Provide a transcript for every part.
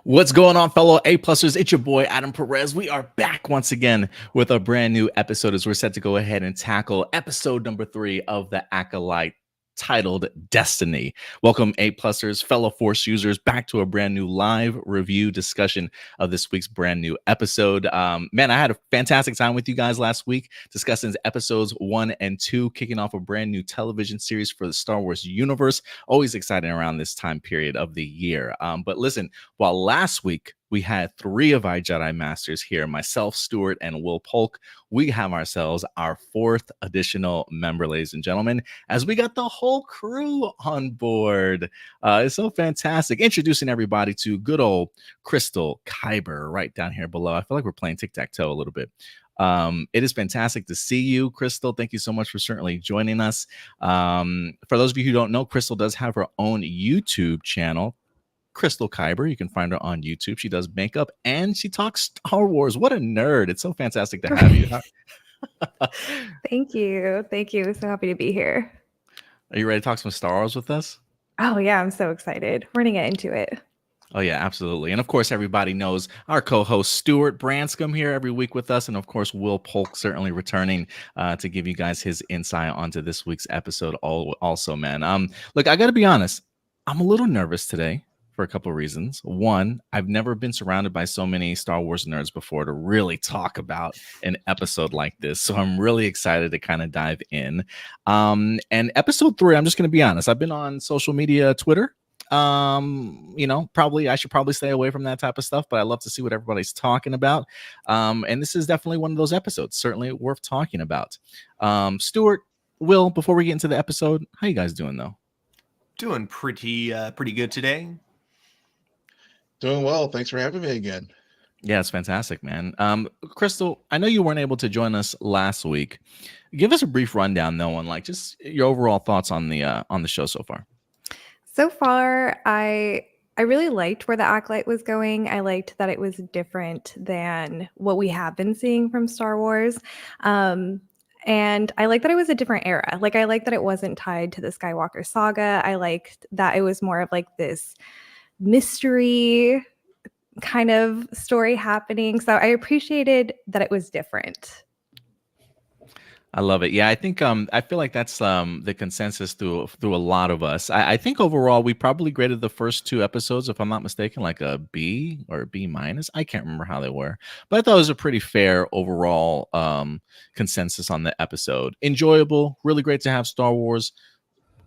What's going on, fellow A-Plusters? It's your boy, Adam Perez. We are back once again with a brand new episode as we're set to go ahead and tackle episode number 3 of the Acolyte titled Destiny. Welcome, A-Plusters, fellow Force users, back to a brand new live review discussion of this week's brand new episode. Man, I had a fantastic time with you guys last week discussing episodes 1 and 2, kicking off a brand new television series for the Star Wars universe. Always exciting around this time period of the year. But listen, while last week we had 3 of our Jedi Masters here, myself, Stuart, and Will Polk, we have ourselves our 4th additional member, ladies and gentlemen, as we got the whole crew on board. It's so fantastic. Introducing everybody to good old Crystal Kyber right down here below. I feel like we're playing tic-tac-toe a little bit. It is fantastic to see you, Crystal. Thank you so much for certainly joining us. For those of you who don't know, Crystal does have her own YouTube channel, Crystal Kyber. You can find her on YouTube. She does makeup and she talks Star Wars. What a nerd. It's so fantastic to have you. Thank you. Thank you. So happy to be here. Are you ready to talk some Star Wars with us? Oh, yeah. I'm so excited. We're going to get into it. Oh, yeah, absolutely. And of course, everybody knows our co-host Stuart Branscombe here every week with us. And of course, Will Polk certainly returning to give you guys his insight onto this week's episode also, man. Look, I got to be honest. I'm a little nervous today for a couple of reasons. One, I've never been surrounded by so many Star Wars nerds before to really talk about an episode like this. So I'm really excited to kind of dive in. And episode 3, I'm just going to be honest. I've been on social media, Twitter. I should probably stay away from that type of stuff, but I love to see what everybody's talking about. And this is definitely one of those episodes, certainly worth talking about. Stuart, Will, before we get into the episode, how you guys doing though? Doing pretty good today. Doing well. Thanks for having me again. Yeah, it's fantastic, man. Crystal, I know you weren't able to join us last week. Give us a brief rundown, though, on like just your overall thoughts on the show so far. So far, I really liked where the Acolyte was going. I liked that it was different than what we have been seeing from Star Wars. And I like that it was a different era. Like, I like that it wasn't tied to the Skywalker saga. I liked that it was more of like this mystery kind of story happening. So I appreciated that it was different. I love it. Yeah, I think I feel like that's the consensus through a lot of us. I think overall we probably graded the first 2 episodes, if I'm not mistaken, like a B or a B minus. I can't remember how they were, but I thought it was a pretty fair overall consensus on the episode. Enjoyable, really great to have Star Wars.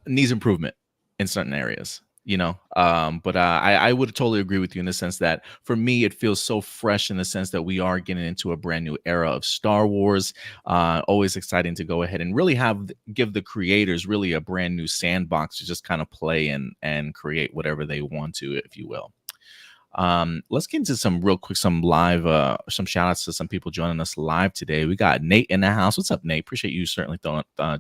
Needs improvement in certain areas. But I would totally agree with you in the sense that for me, it feels so fresh in the sense that we are getting into a brand new era of Star Wars. Always exciting to go ahead and really give the creators really a brand new sandbox to just kind of play and create whatever they want to, if you will. Let's get into some live some shout outs to some people joining us live today. We got Nate in the house. What's up, Nate? Appreciate you certainly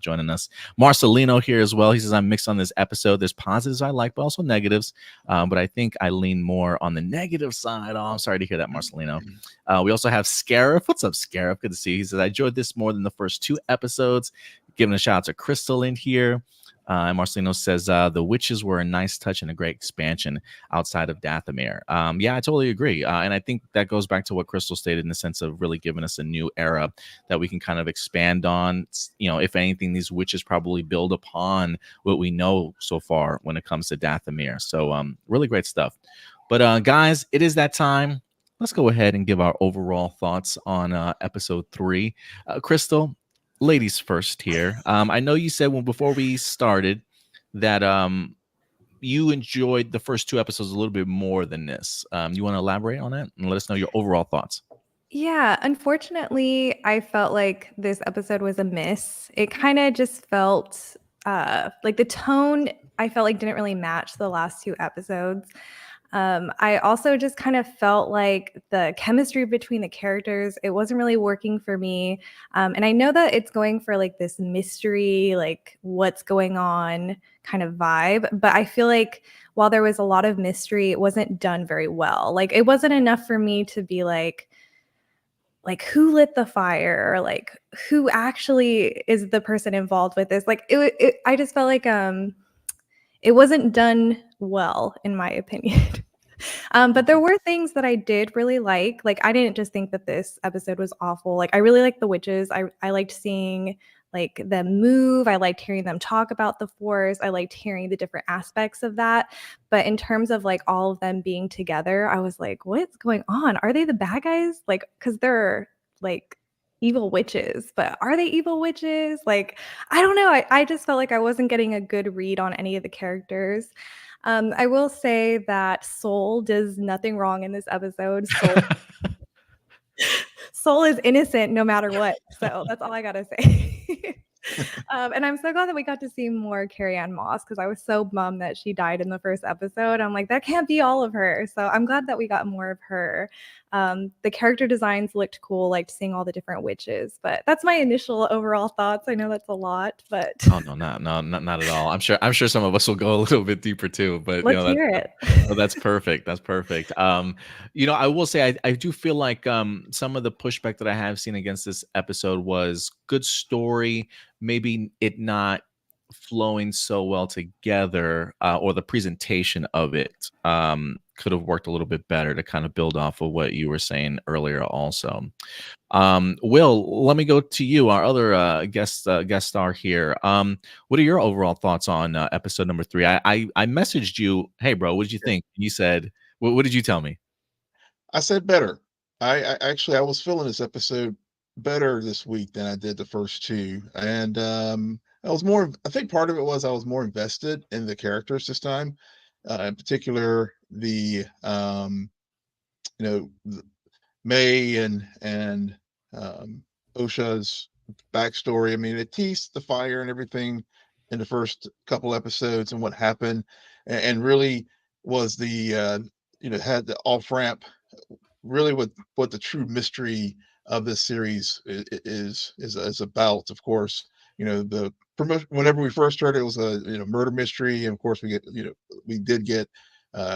joining us. Marcelino here as well. He says I'm mixed on this episode. There's positives I like, but also negatives. But I think I lean more on the negative side. Oh, I'm sorry to hear that, Marcelino. We also have Scarif. What's up, Scarif? Good to see you. He says I enjoyed this more than the first 2 episodes. Giving a shout out to Crystal in here. And Marcelino says the witches were a nice touch and a great expansion outside of Dathomir. Yeah, I totally agree. And I think that goes back to what Crystal stated in the sense of really giving us a new era that we can kind of expand on. If anything, these witches probably build upon what we know so far when it comes to Dathomir. So really great stuff. But guys, it is that time. Let's go ahead and give our overall thoughts on episode 3. Crystal, ladies first here. I know you said before we started that you enjoyed the first 2 episodes a little bit more than this. You want to elaborate on that and let us know your overall thoughts? Yeah, unfortunately, I felt like this episode was a miss. It kind of just felt like the tone, I felt like didn't really match the last 2 episodes. I also just kind of felt like the chemistry between the characters, it wasn't really working for me. And I know that it's going for like this mystery, like what's going on kind of vibe. But I feel like while there was a lot of mystery, it wasn't done very well. Like it wasn't enough for me to be like who lit the fire, or like who actually is the person involved with this. Like I just felt like it wasn't done well, in my opinion. But there were things that I did really like. Like, I didn't just think that this episode was awful. Like, I really liked the witches. I liked seeing like them move. I liked hearing them talk about the Force. I liked hearing the different aspects of that. But in terms of like all of them being together, I was like, what's going on? Are they the bad guys? Like, because they're like evil witches, but are they evil witches? Like, I don't know. I just felt like I wasn't getting a good read on any of the characters. I will say that Soul does nothing wrong in this episode. Soul is innocent no matter what. So that's all I gotta say. And I'm so glad that we got to see more Carrie-Anne Moss because I was so bummed that she died in the first episode. I'm like, that can't be all of her. So I'm glad that we got more of her. The character designs looked cool, liked seeing all the different witches. But that's my initial overall thoughts. I know that's a lot, but Oh no, not at all. I'm sure some of us will go a little bit deeper too, but let's hear it. oh, that's perfect. That's perfect. I will say I do feel like some of the pushback that I have seen against this episode was good story, maybe it not flowing so well together, or the presentation of it could have worked a little bit better to kind of build off of what you were saying earlier also. Will, let me go to you, our other guest star here. What are your overall thoughts on episode number 3? I messaged you, hey bro, what did you think? You said, what did you tell me? I said better. I actually I was feeling this episode better this week than I did the first two, and I was more. I think part of it was I was more invested in the characters this time, in particular the you know May and Osha's backstory. I mean, it teased the fire and everything in the first couple episodes and what happened, and really was the had the off ramp really what the true mystery of this series is about. Of course, the promotion whenever we first heard it, it was a murder mystery, and of course we did get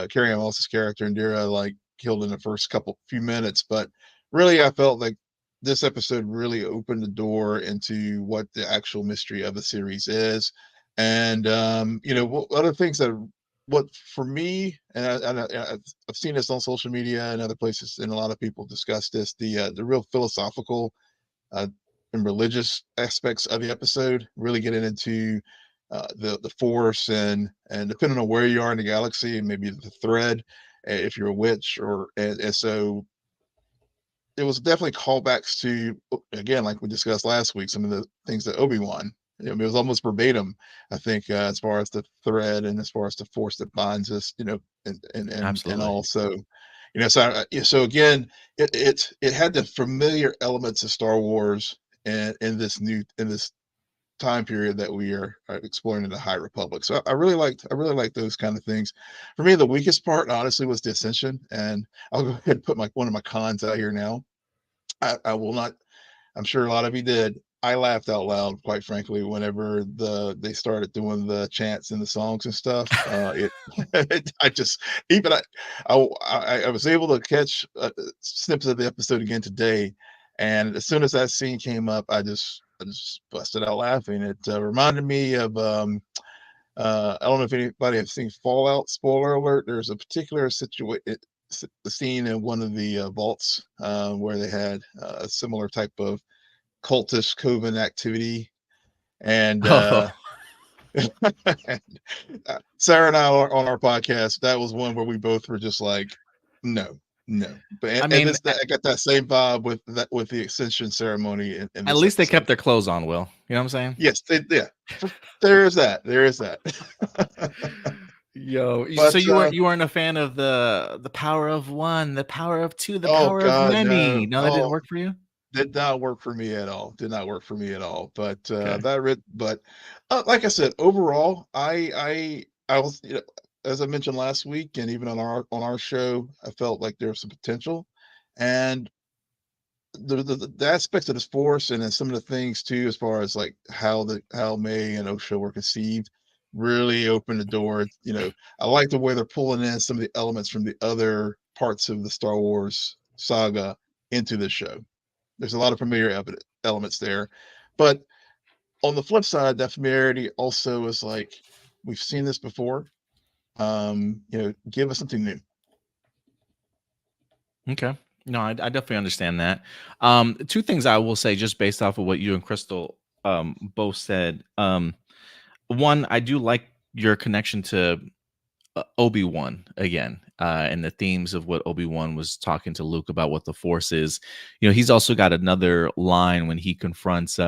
Carrie Ann Moss's character Indira like killed in the first few minutes, but really I felt like this episode really opened the door into what the actual mystery of the series is. And what other things that what for me, and I've seen this on social media and other places, and a lot of people discuss this, the real philosophical uh, and religious aspects of the episode, really getting into the force and depending on where you are in the galaxy and maybe the thread, if you're a witch and so it was definitely callbacks to, again, like we discussed last week, some of the things that Obi-Wan, it was almost verbatim, I think, as far as the thread and as far as the force that binds us, and Absolutely. also, so again, it had the familiar elements of Star Wars and in this time period that we are exploring in the High Republic. So I really liked those kind of things. For me, the weakest part, honestly, was the Ascension, and I'll go ahead and put one of my cons out here now. I will not. I'm sure a lot of you did. I laughed out loud, quite frankly, whenever they started doing the chants and the songs and stuff. I just even I was able to catch snippets of the episode again today, and as soon as that scene came up, I just busted out laughing. It reminded me of I don't know if anybody has seen Fallout. Spoiler alert: there's a particular situation, the scene in one of the vaults where they had a similar type of cultist coven activity, and Oh, Sarah and I on our podcast, that was one where we both were just like, no, no. But I and mean, this I got that same vibe with the Ascension ceremony in at this least they kept episode. their clothes on, Will. You know what I'm saying? Yes, yeah. There is that. There is that. Yo, so But you weren't a fan of the power of one, the power of two, the oh power of God, no. many. No, that didn't Oh, work for you? did not work for me at all. Did not work for me at all. But Okay. like I said, overall, I was, as I mentioned last week, and even on our show, I felt like there was some potential, and the aspects of this force, and then some of the things too, as far as like how May and Osha were conceived, really opened the door. I like the way they're pulling in some of the elements from the other parts of the Star Wars saga into this show. There's a lot of familiar elements there, but on the flip side, that familiarity also is like we've seen this before. Give us something new. Okay. No, I definitely understand that. Two things I will say just based off of what you and Crystal both said. One, I do like your connection to Obi-Wan again, and the themes of what Obi-Wan was talking to Luke about what the Force is. You know, he's also got another line when he confronts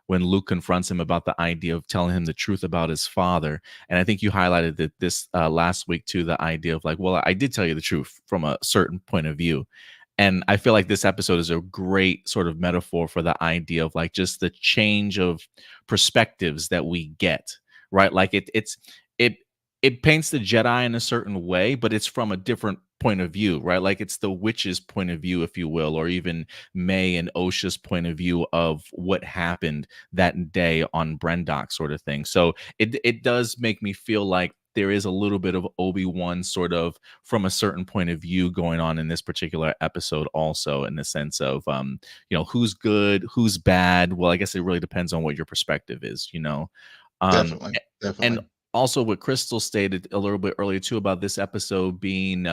when Luke confronts him about the idea of telling him the truth about his father. And I think you highlighted that this last week too, the idea of like, well, I did tell you the truth from a certain point of view. And I feel like this episode is a great sort of metaphor for the idea of like just the change of perspectives that we get, right? Like it it paints the Jedi in a certain way, but it's from a different point of view, right? Like it's the witch's point of view, if you will, or even May and Osha's point of view of what happened that day on Brendok, sort of thing. So it does make me feel like there is a little bit of Obi-Wan sort of from a certain point of view going on in this particular episode, also in the sense of who's good, who's bad. Well, I guess it really depends on what your perspective is, Definitely, and definitely. also what Crystal stated a little bit earlier too about this episode being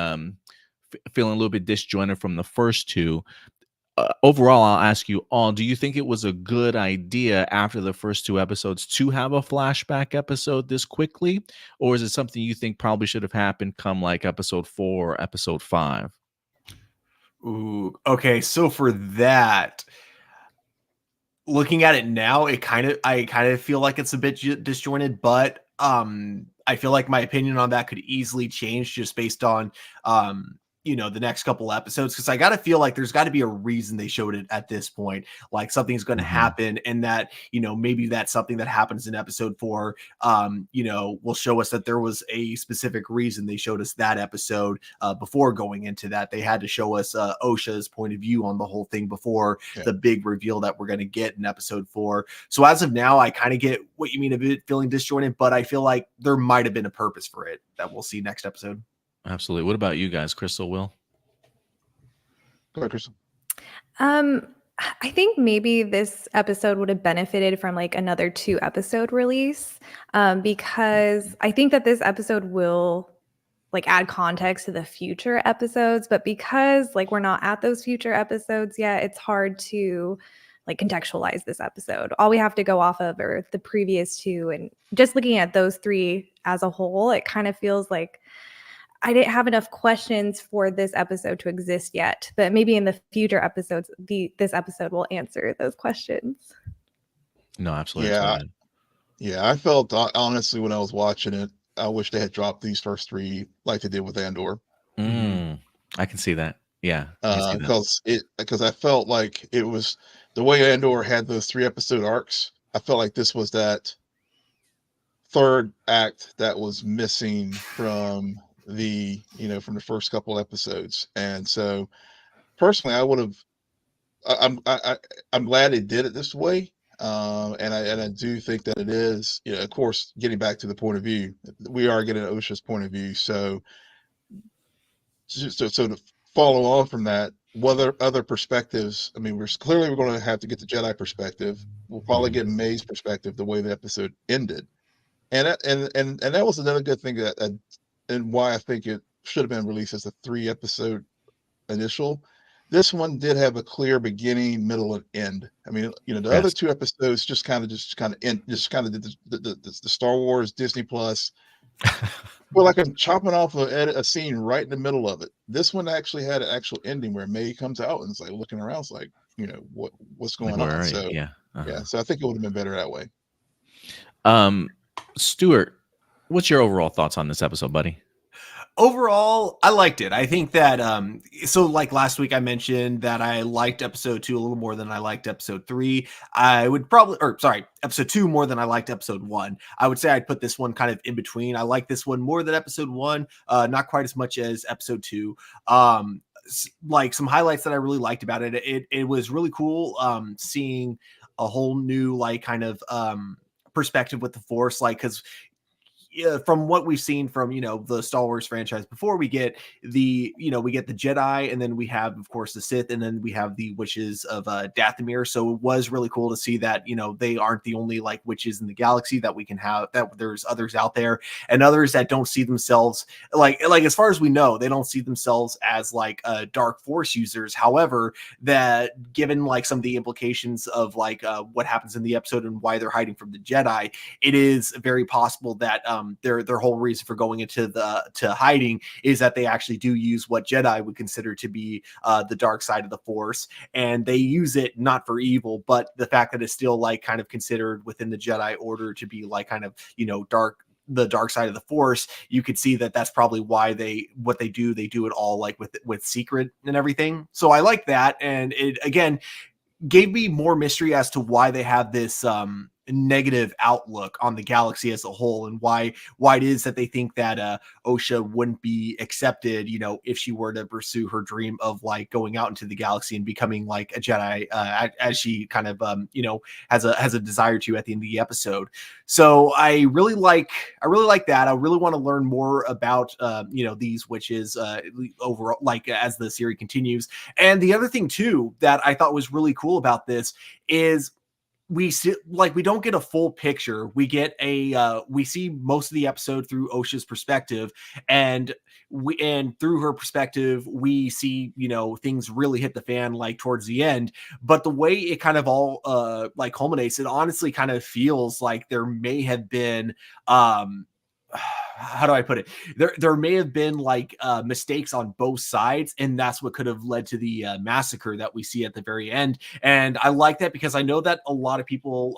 feeling a little bit disjointed from the first two. Overall, I'll ask you all, do you think it was a good idea after the first two episodes to have a flashback episode this quickly? Or is it something you think probably should have happened come like episode 4 or episode 5? Ooh, okay. So for that, looking at it now, I kind of feel like it's a bit disjointed, but I feel like my opinion on that could easily change just based on the next couple episodes, because I got to feel like there's got to be a reason they showed it at this point, like something's going to Mhm. happen, and that maybe that's something that happens in episode 4 will show us that there was a specific reason they showed us that episode. Before going into that, they had to show us Osha's point of view on the whole thing before Yeah. the big reveal that we're going to get in episode 4. So as of now, I kind of get what you mean a bit feeling disjointed, but I feel like there might have been a purpose for it that we'll see next episode. Absolutely. What about you guys, Crystal, Will? Go ahead, Crystal. Um, I think maybe this episode would have benefited from like another 2-episode release, because I think that this episode will like add context to the future episodes, but because like we're not at those future episodes yet, it's hard to like contextualize this episode. All we have to go off of are the previous 2, and just looking at those 3 as a whole, it kind of feels like I didn't have enough questions for this episode to exist yet, but maybe in the future episodes, this episode will answer those questions. No, absolutely. That's Yeah, well read. yeah. I felt honestly when I was watching it, I wish they had dropped these first 3 like they did with Andor. I can see that. Yeah, I can see that. Because I felt like it was the way Andor had those 3-episode arcs. I felt like this was that third act that was missing from from the first couple episodes. And so personally, I would have. I'm glad they did it this way. And I do think that it is, of course, getting back to the point of view, we are getting Osha's point of view. So to follow on from that, whether other perspectives, I mean, we're going to have to get the Jedi perspective. We'll probably Mhm. get May's perspective the way the episode ended, and that was another good thing and why I think it should have been released as a 3-episode initial. This one did have a clear beginning, middle, and end. I mean, the other Yes. 2 episodes just kind of did the Star Wars Disney Plus. Well, like I'm chopping off a scene right in the middle of it. This one actually had an actual ending where May comes out and it's like looking around, it's like, what's Like, going where on? are you? So Yeah. yeah, Uh-huh. so I think it would have been better that way. Stuart, what's your overall thoughts on this episode, buddy? Overall, I liked it. I think that so like last week I mentioned that I liked episode 2 a little more than I liked episode 3. I would probably, or sorry, episode 2 more than I liked episode 1. I would say I'd put this one kind of in between. I like this one more than episode 1, not quite as much as episode 2. Like some highlights that I really liked about it. It was really cool seeing a whole new like kind of perspective with the Force, like, because from what we've seen from, the Star Wars franchise before, we get the Jedi, and then we have, of course, the Sith, and then we have the witches of Dathomir. So it was really cool to see that, they aren't the only like witches in the galaxy, that we can have, that there's others out there, and others that don't see themselves like as far as we know, they don't see themselves as like dark force users. However, that given like some of the implications of like what happens in the episode and why they're hiding from the Jedi, it is very possible that their whole reason for going into to hiding is that they actually do use what Jedi would consider to be the dark side of the Force, and they use it not for evil, but the fact that it's still like kind of considered within the Jedi order to be like kind of the dark side of the Force. You could see that that's probably why they do it all like with secret and everything. So I like that, and it again gave me more mystery as to why they have this negative outlook on the galaxy as a whole, and why it is that they think that Osha wouldn't be accepted, if she were to pursue her dream of like going out into the galaxy and becoming like a Jedi, as she kind of has a desire to at the end of the episode. So I really like that. I really want to learn more about these witches overall, like as the series continues. And the other thing too that I thought was really cool about this is we don't get a full picture. We get we see most of the episode through Osha's perspective, and through her perspective, we see, things really hit the fan like towards the end. But the way it kind of all like culminates, it honestly kind of feels like there may have been how do I put it? There may have been like mistakes on both sides, and that's what could have led to the massacre that we see at the very end. And I like that because I know that a lot of people,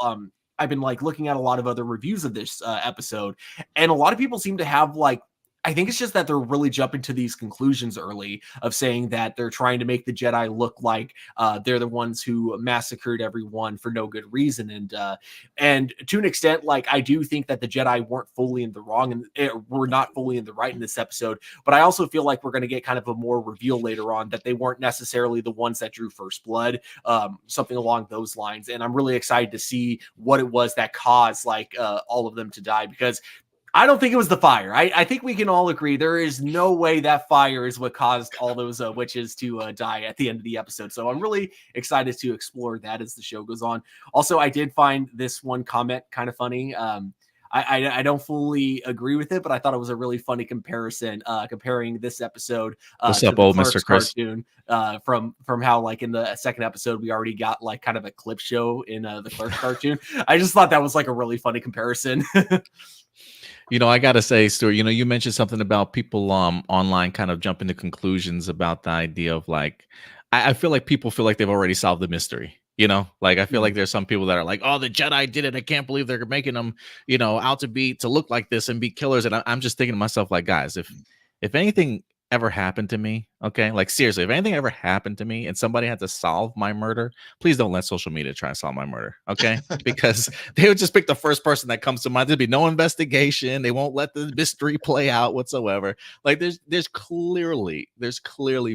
I've been like looking at a lot of other reviews of this episode, and a lot of people seem to have like, I think it's just that they're really jumping to these conclusions early of saying that they're trying to make the Jedi look like they're the ones who massacred everyone for no good reason. And to an extent, like I do think that the Jedi weren't fully in the wrong, and were not fully in the right in this episode. But I also feel like we're going to get kind of a more reveal later on that they weren't necessarily the ones that drew first blood, something along those lines. And I'm really excited to see what it was that caused like all of them to die, because I don't think it was the fire. I think we can all agree there is no way that fire is what caused all those witches to die at the end of the episode. So I'm really excited to explore that as the show goes on. Also, I did find this one comment kind of funny. I don't fully agree with it, but I thought it was a really funny comparison, comparing this episode What's to up, the old Clerks Mr. Chris? cartoon, from how like in the second episode we already got like kind of a clip show in the Clerks cartoon. I just thought that was like a really funny comparison. I gotta say, Stuart, you mentioned something about people online kind of jumping to conclusions about the idea of like, I feel like people feel like they've already solved the mystery. Like I feel like there's some people that are like, oh, the Jedi did it. I can't believe they're making them, out to look like this and be killers. And I'm just thinking to myself, like, guys, if anything ever happened to me, okay, like seriously, if anything ever happened to me and somebody had to solve my murder, please don't let social media try and solve my murder, okay? Because they would just pick the first person that comes to mind. There'd be no investigation. They won't let the mystery play out whatsoever. Like there's clearly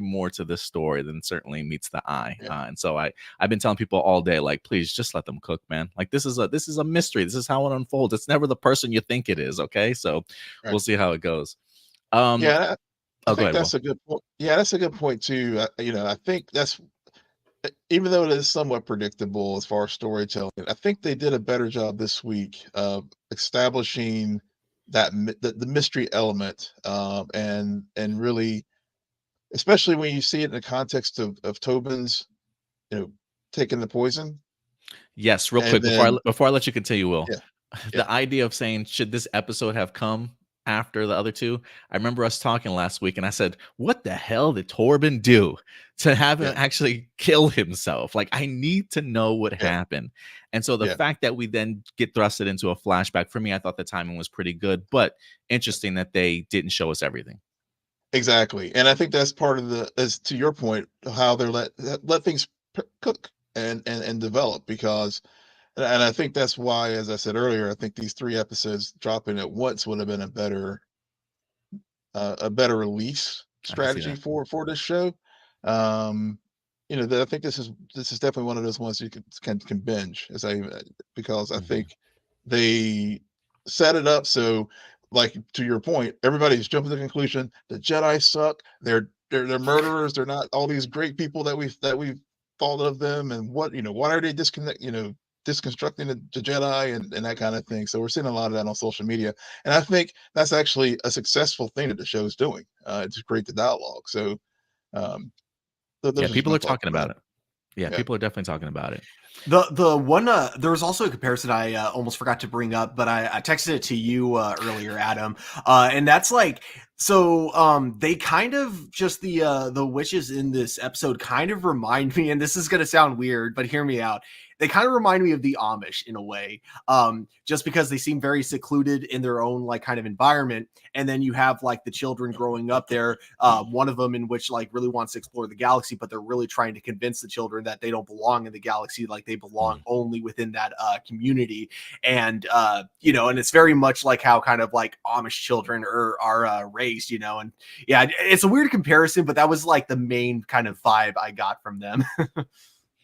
more to this story than certainly meets the eye. Yeah. And so I've been telling people all day, like, please just let them cook, man. Like this is a mystery. This is how it unfolds. It's never the person you think it is, okay? So Right. we'll see how it goes. Yeah, I Oh, go think ahead, that's Will. a good point. Yeah, that's a good point too. I think that's even though it is somewhat predictable as far as storytelling, I think they did a better job this week of establishing the mystery element, and really, especially when you see it in the context of Tobin's, you know, taking the poison, Yes, real and quick before then before I let you continue, Will. yeah, yeah, The idea of saying, should this episode have come after the other two? I remember us talking last week, and I said, "What the hell did Torben do to have him yeah, actually kill himself? Like, I need to know what yeah, happened." And so the yeah. fact that we then get thrusted into a flashback, for me, I thought the timing was pretty good, but interesting that they didn't show us everything. Exactly, and I think that's part of as to your point, how they're let things cook and develop, because and I think that's why, as I said earlier, I think these 3 episodes dropping at once would have been a better release I can see strategy that. for this show. Um, I think this is definitely one of those ones you can binge, because I Mhm. think they set it up so like to your point, everybody's jumping to the conclusion the Jedi suck. They're murderers. They're not all these great people that we've thought of them. And what why are they disconstructing the Jedi and that kind of thing. So we're seeing a lot of that on social media, and I think that's actually a successful thing that the show's doing to create the dialogue. So those Yeah, are just people my are thoughts talking about about it. Yeah, Yeah. people are definitely talking about it. The one there was also a comparison I almost forgot to bring up, but I texted it to you earlier, Adam, and that's like they kind of just the witches in this episode kind of remind me, and this is gonna sound weird, but hear me out. They kind of remind me of the Amish in a way, just because they seem very secluded in their own like kind of environment, and then you have like the children growing up there. One of them in which like really wants to explore the galaxy, but they're really trying to convince the children that they don't belong in the galaxy, like they belong only within that community. And and it's very much like how kind of like Amish children are raised, and yeah, it's a weird comparison, but that was like the main kind of vibe I got from them.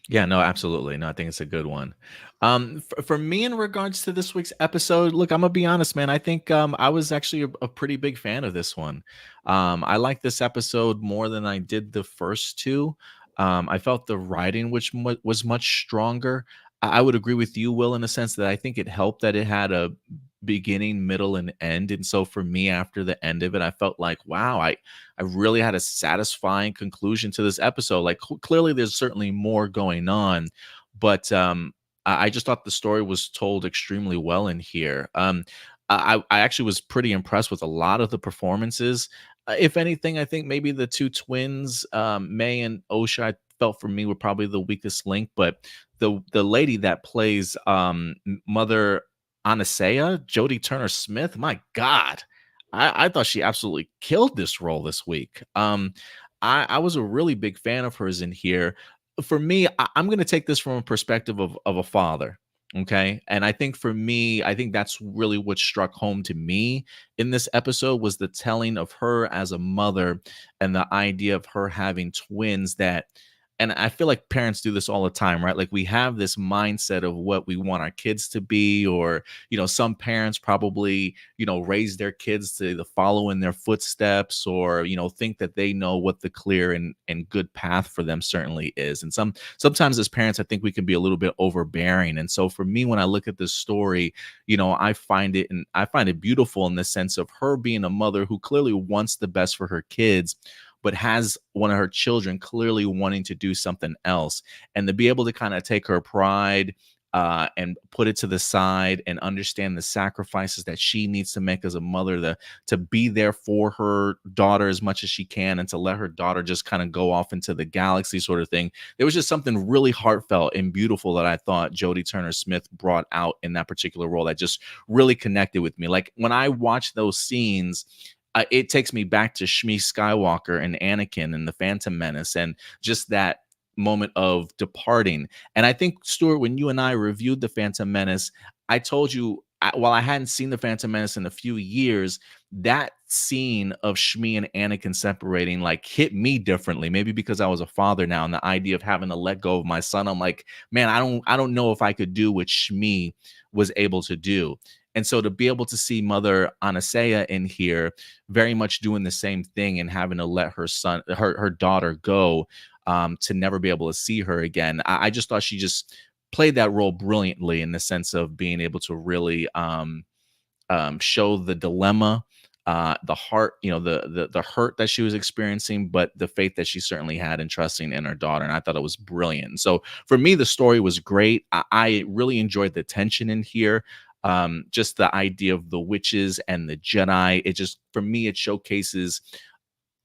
Yeah, no, absolutely. No, I think it's a good one. For me, in regards to this week's episode, look, I'm gonna be honest, man. I think I was actually a pretty big fan of this one. I like this episode more than I did the first two. I felt the writing, which was much stronger. I would agree with you, Will, in a sense that I think it helped that it had a beginning, middle, and end. And so for me, after the end of it, I felt like, wow, I really had a satisfying conclusion to this episode. Like clearly, there's certainly more going on, but I just thought the story was told extremely well in here. I actually was pretty impressed with a lot of the performances. If anything, I think maybe the two twins, May and Osha, I felt for me were probably the weakest link. But the lady that plays Mother Anasea, Jodie Turner Smith, my God, I thought she absolutely killed this role this week. I was a really big fan of hers in here. For me, I'm going to take this from a perspective of a father. Okay. And I think for me, I think that's really what struck home to me in this episode was the telling of her as a mother and the idea of her having twins that, and I feel like parents do this all the time, right? Like we have this mindset of what we want our kids to be, or, some parents probably, raise their kids to follow in their footsteps or, think that they know what the clear and good path for them certainly is. And sometimes as parents, I think we can be a little bit overbearing. And so for me, when I look at this story, I find it beautiful in the sense of her being a mother who clearly wants the best for her kids, but has one of her children clearly wanting to do something else. And to be able to kind of take her pride and put it to the side and understand the sacrifices that she needs to make as a mother to be there for her daughter as much as she can and to let her daughter just kind of go off into the galaxy sort of thing. There was just something really heartfelt and beautiful that I thought Jodie Turner Smith brought out in that particular role that just really connected with me. Like when I watch those scenes, it takes me back to Shmi Skywalker and Anakin and the Phantom Menace and just that moment of departing. And I think, Stuart, when you and I reviewed the Phantom Menace, I told you, while I hadn't seen the Phantom Menace in a few years, that scene of Shmi and Anakin separating like hit me differently. Maybe because I was a father now, and the idea of having to let go of my son, I'm like, man, I don't know if I could do what Shmi was able to do. And so to be able to see Mother Anasea in here very much doing the same thing and having to let her daughter go to never be able to see her again. I just thought she just played that role brilliantly in the sense of being able to really show the dilemma, the heart, the hurt that she was experiencing, but the faith that she certainly had in trusting in her daughter. And I thought it was brilliant. And so for me, the story was great. I really enjoyed the tension in here. Just the idea of the witches and the Jedi. It just, for me, it showcases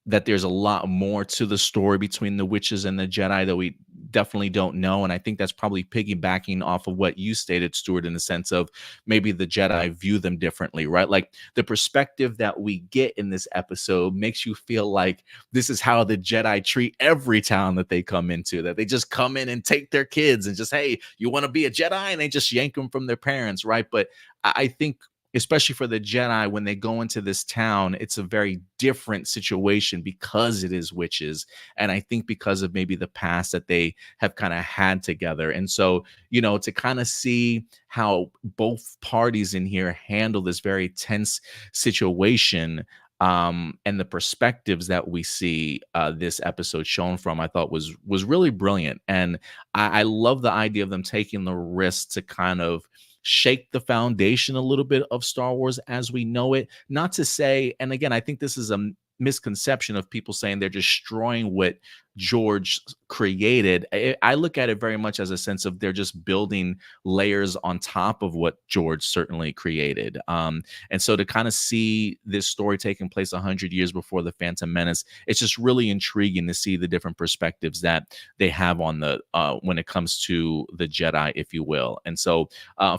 that there's a lot more to the story between the witches and the Jedi that we definitely don't know. And I think that's probably piggybacking off of what you stated, Stuart, in the sense of maybe the Jedi view them differently, right? Like the perspective that we get in this episode makes you feel like this is how the Jedi treat every town that they come into, that they just come in and take their kids and just, hey, you want to be a Jedi? And they just yank them from their parents, right? But I think especially for the Jedi, when they go into this town, it's a very different situation because it is witches. And I think because of maybe the past that they have kind of had together. And so, to kind of see how both parties in here handle this very tense situation, and the perspectives that we see this episode shown from, I thought was really brilliant. And I love the idea of them taking the risk to kind of shake the foundation a little bit of Star Wars as we know it. Not to say, and again, I think this is a misconception of people saying they're destroying what George created. I look at it very much as a sense of they're just building layers on top of what George certainly created. And so to kind of see this story taking place 100 years before the Phantom Menace, it's just really intriguing to see the different perspectives that they have on the when it comes to the Jedi, if you will. And so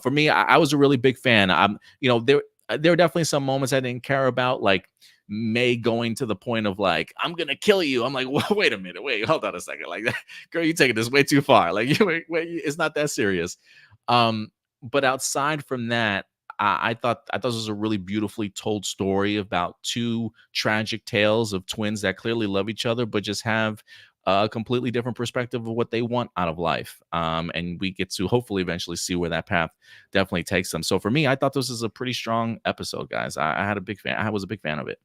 for me, I was a really big fan. There were definitely some moments I didn't care about, like May going to the point of like, I'm gonna kill you. I'm like, well, wait a minute, hold on a second, like that, girl, you taking this way too far. Like, it's not that serious. But outside from that, I thought this was a really beautifully told story about two tragic tales of twins that clearly love each other, but just have a completely different perspective of what they want out of life. And we get to hopefully eventually see where that path definitely takes them. So for me, I thought this was a pretty strong episode, guys. I was a big fan of it.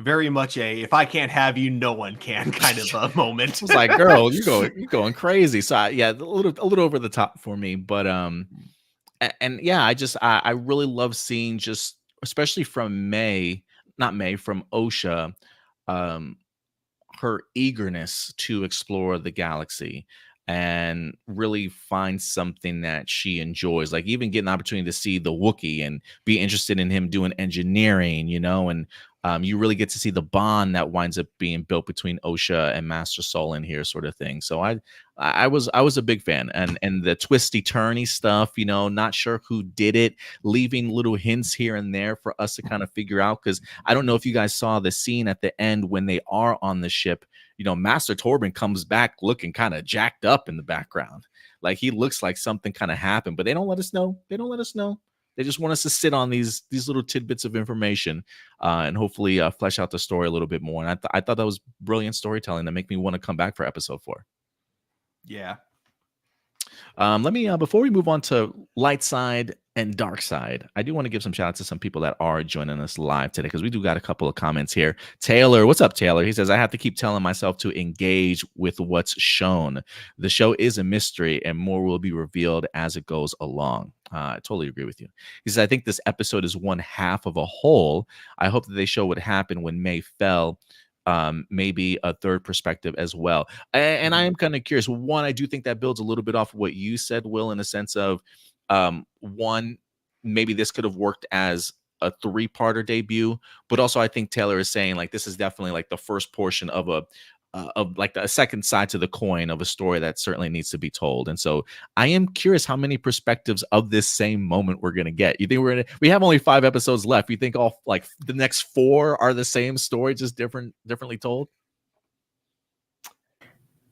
Very much a "if I can't have you, no one can" kind of a moment. It was like, girl, you're going crazy. So a little over the top for me, but and yeah, I really love seeing, just especially from from Osha, her eagerness to explore the galaxy and really find something that she enjoys, like even get an opportunity to see the Wookiee and be interested in him doing engineering, and you really get to see the bond that winds up being built between Osha and Master Soul in here, sort of thing. So I was a big fan, and the twisty turny stuff, not sure who did it, leaving little hints here and there for us to kind of figure out. Because I don't know if you guys saw the scene at the end when they are on the ship. Master Torben comes back looking kind of jacked up in the background, like he looks like something kind of happened, but they don't let us know. They just want us to sit on these little tidbits of information, and hopefully flesh out the story a little bit more. And I thought that was brilliant storytelling that make me want to come back for episode 4. Yeah. Let me before we move on to Lightside and Darkside, I do want to give some shout outs to some people that are joining us live today, because we do got a couple of comments here. Taylor, what's up, Taylor? He says, I have to keep telling myself to engage with what's shown. The show is a mystery and more will be revealed as it goes along. I totally agree with you. He says, I think this episode is one half of a whole. I hope that they show what happened when May fell. Maybe a third perspective as well. And I am kind of curious. One, I do think that builds a little bit off of what you said, Will, in a sense of one, maybe this could have worked as a 3-parter debut, but also I think Taylor is saying like this is definitely like the first portion of a second side to the coin of a story that certainly needs to be told. And so I am curious how many perspectives of this same moment we're going to get. You think we have only 5 episodes left. You think all like the next 4 are the same story, just differently told?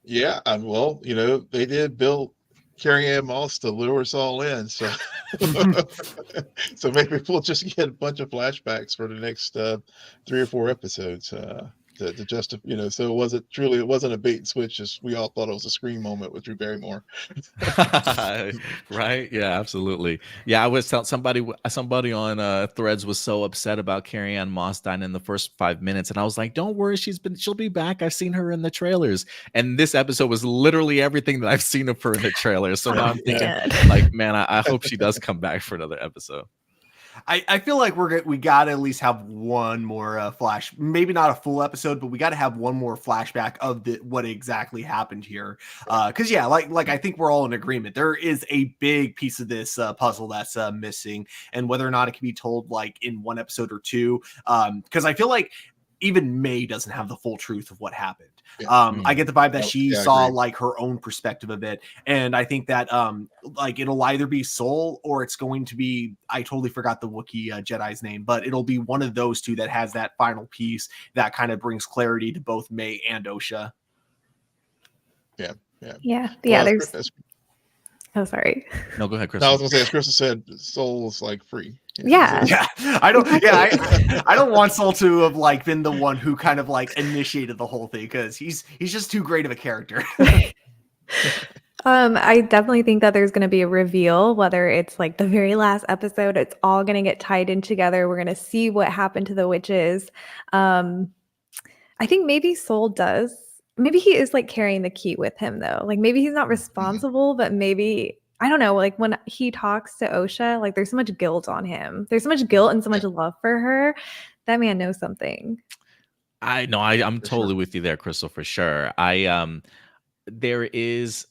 Yeah, and well, they did build Carrie Ann Moss to lure us all in, so so maybe we'll just get a bunch of flashbacks for the next 3 or 4 episodes. To justify, so it wasn't a bait and switch as we all thought it was a Scream moment with Drew Barrymore. Right? Yeah, absolutely. Yeah, I was telling somebody on Threads was so upset about Carrie Ann Moss dying in the first 5 minutes, and I was like, don't worry, she'll be back. I've seen her in the trailers, and this episode was literally everything that I've seen of her in the trailers. So now I'm thinking, like, man, I hope she does come back for another episode. I feel like we got to at least have one more maybe not a full episode, but we got to have one more flashback of what exactly happened here. Because yeah, like I think we're all in agreement. There is a big piece of this puzzle that's missing, and whether or not it can be told like in 1 episode or 2, because I feel like even May doesn't have the full truth of what happened. I get the vibe that she saw like her own perspective of it. And I think that like it'll either be Soul or it's going to be, I totally forgot the Wookiee Jedi's name, but it'll be one of those two that has that final piece that kind of brings clarity to both May and Osha. Yeah. There's Oh, sorry. No, go ahead, No, I Crystal. was gonna say, as Crystal said, Soul is like free. Yeah. Yeah, I don't. Yeah, I don't want Soul to have like been the one who kind of like initiated the whole thing, because he's just too great of a character. I definitely think that there's going to be a reveal, whether it's like the very last episode, it's all going to get tied in together. We're going to see what happened to the witches. I think maybe Soul does. Maybe he is like carrying the key with him though. Like maybe he's not responsible, but maybe, I don't know, like when he talks to Osha, like there's so much guilt on him. There's so much guilt and so much love for her. That man knows something. I'm For totally sure. with you there, Crystal, for sure. There is,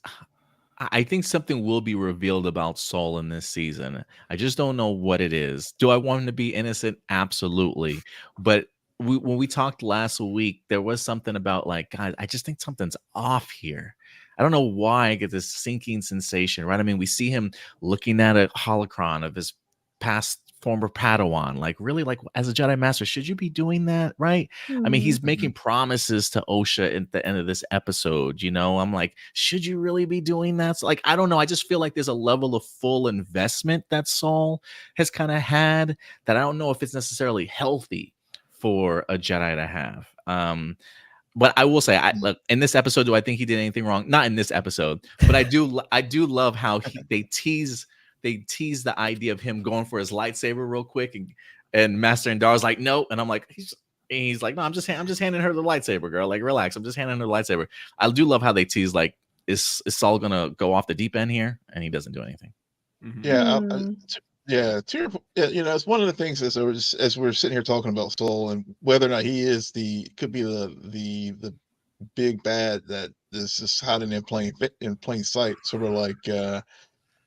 I think something will be revealed about Saul in this season. I just don't know what it is. Do I want him to be innocent? Absolutely. But when we talked last week, there was something about like, God, I just think something's off here. I don't know why I get this sinking sensation, right? I mean, we see him looking at a holocron of his past former Padawan. Like, really, like as a Jedi Master, should you be doing that, right? I mean, he's making promises to Osha at the end of this episode. You know, I'm like, should you really be doing that? So, like, I don't know. I just feel like there's a level of full investment that Saul has kind of had that I don't know if it's necessarily healthy for a Jedi to have. But I will say, look, in this episode, do I think he did anything wrong? Not in this episode, but I do love how they tease the idea of him going for his lightsaber real quick, and Master Indar's like, no, and I'm like, he's like, no, I'm just handing her the lightsaber, girl. Like, relax, I'm just handing her the lightsaber. I do love how they tease like, is Saul gonna go off the deep end here, and he doesn't do anything. Yeah, to your, you know, it's one of the things as we're sitting here talking about Soul and whether or not he is could be the big bad that is just hiding in plain sight, sort of like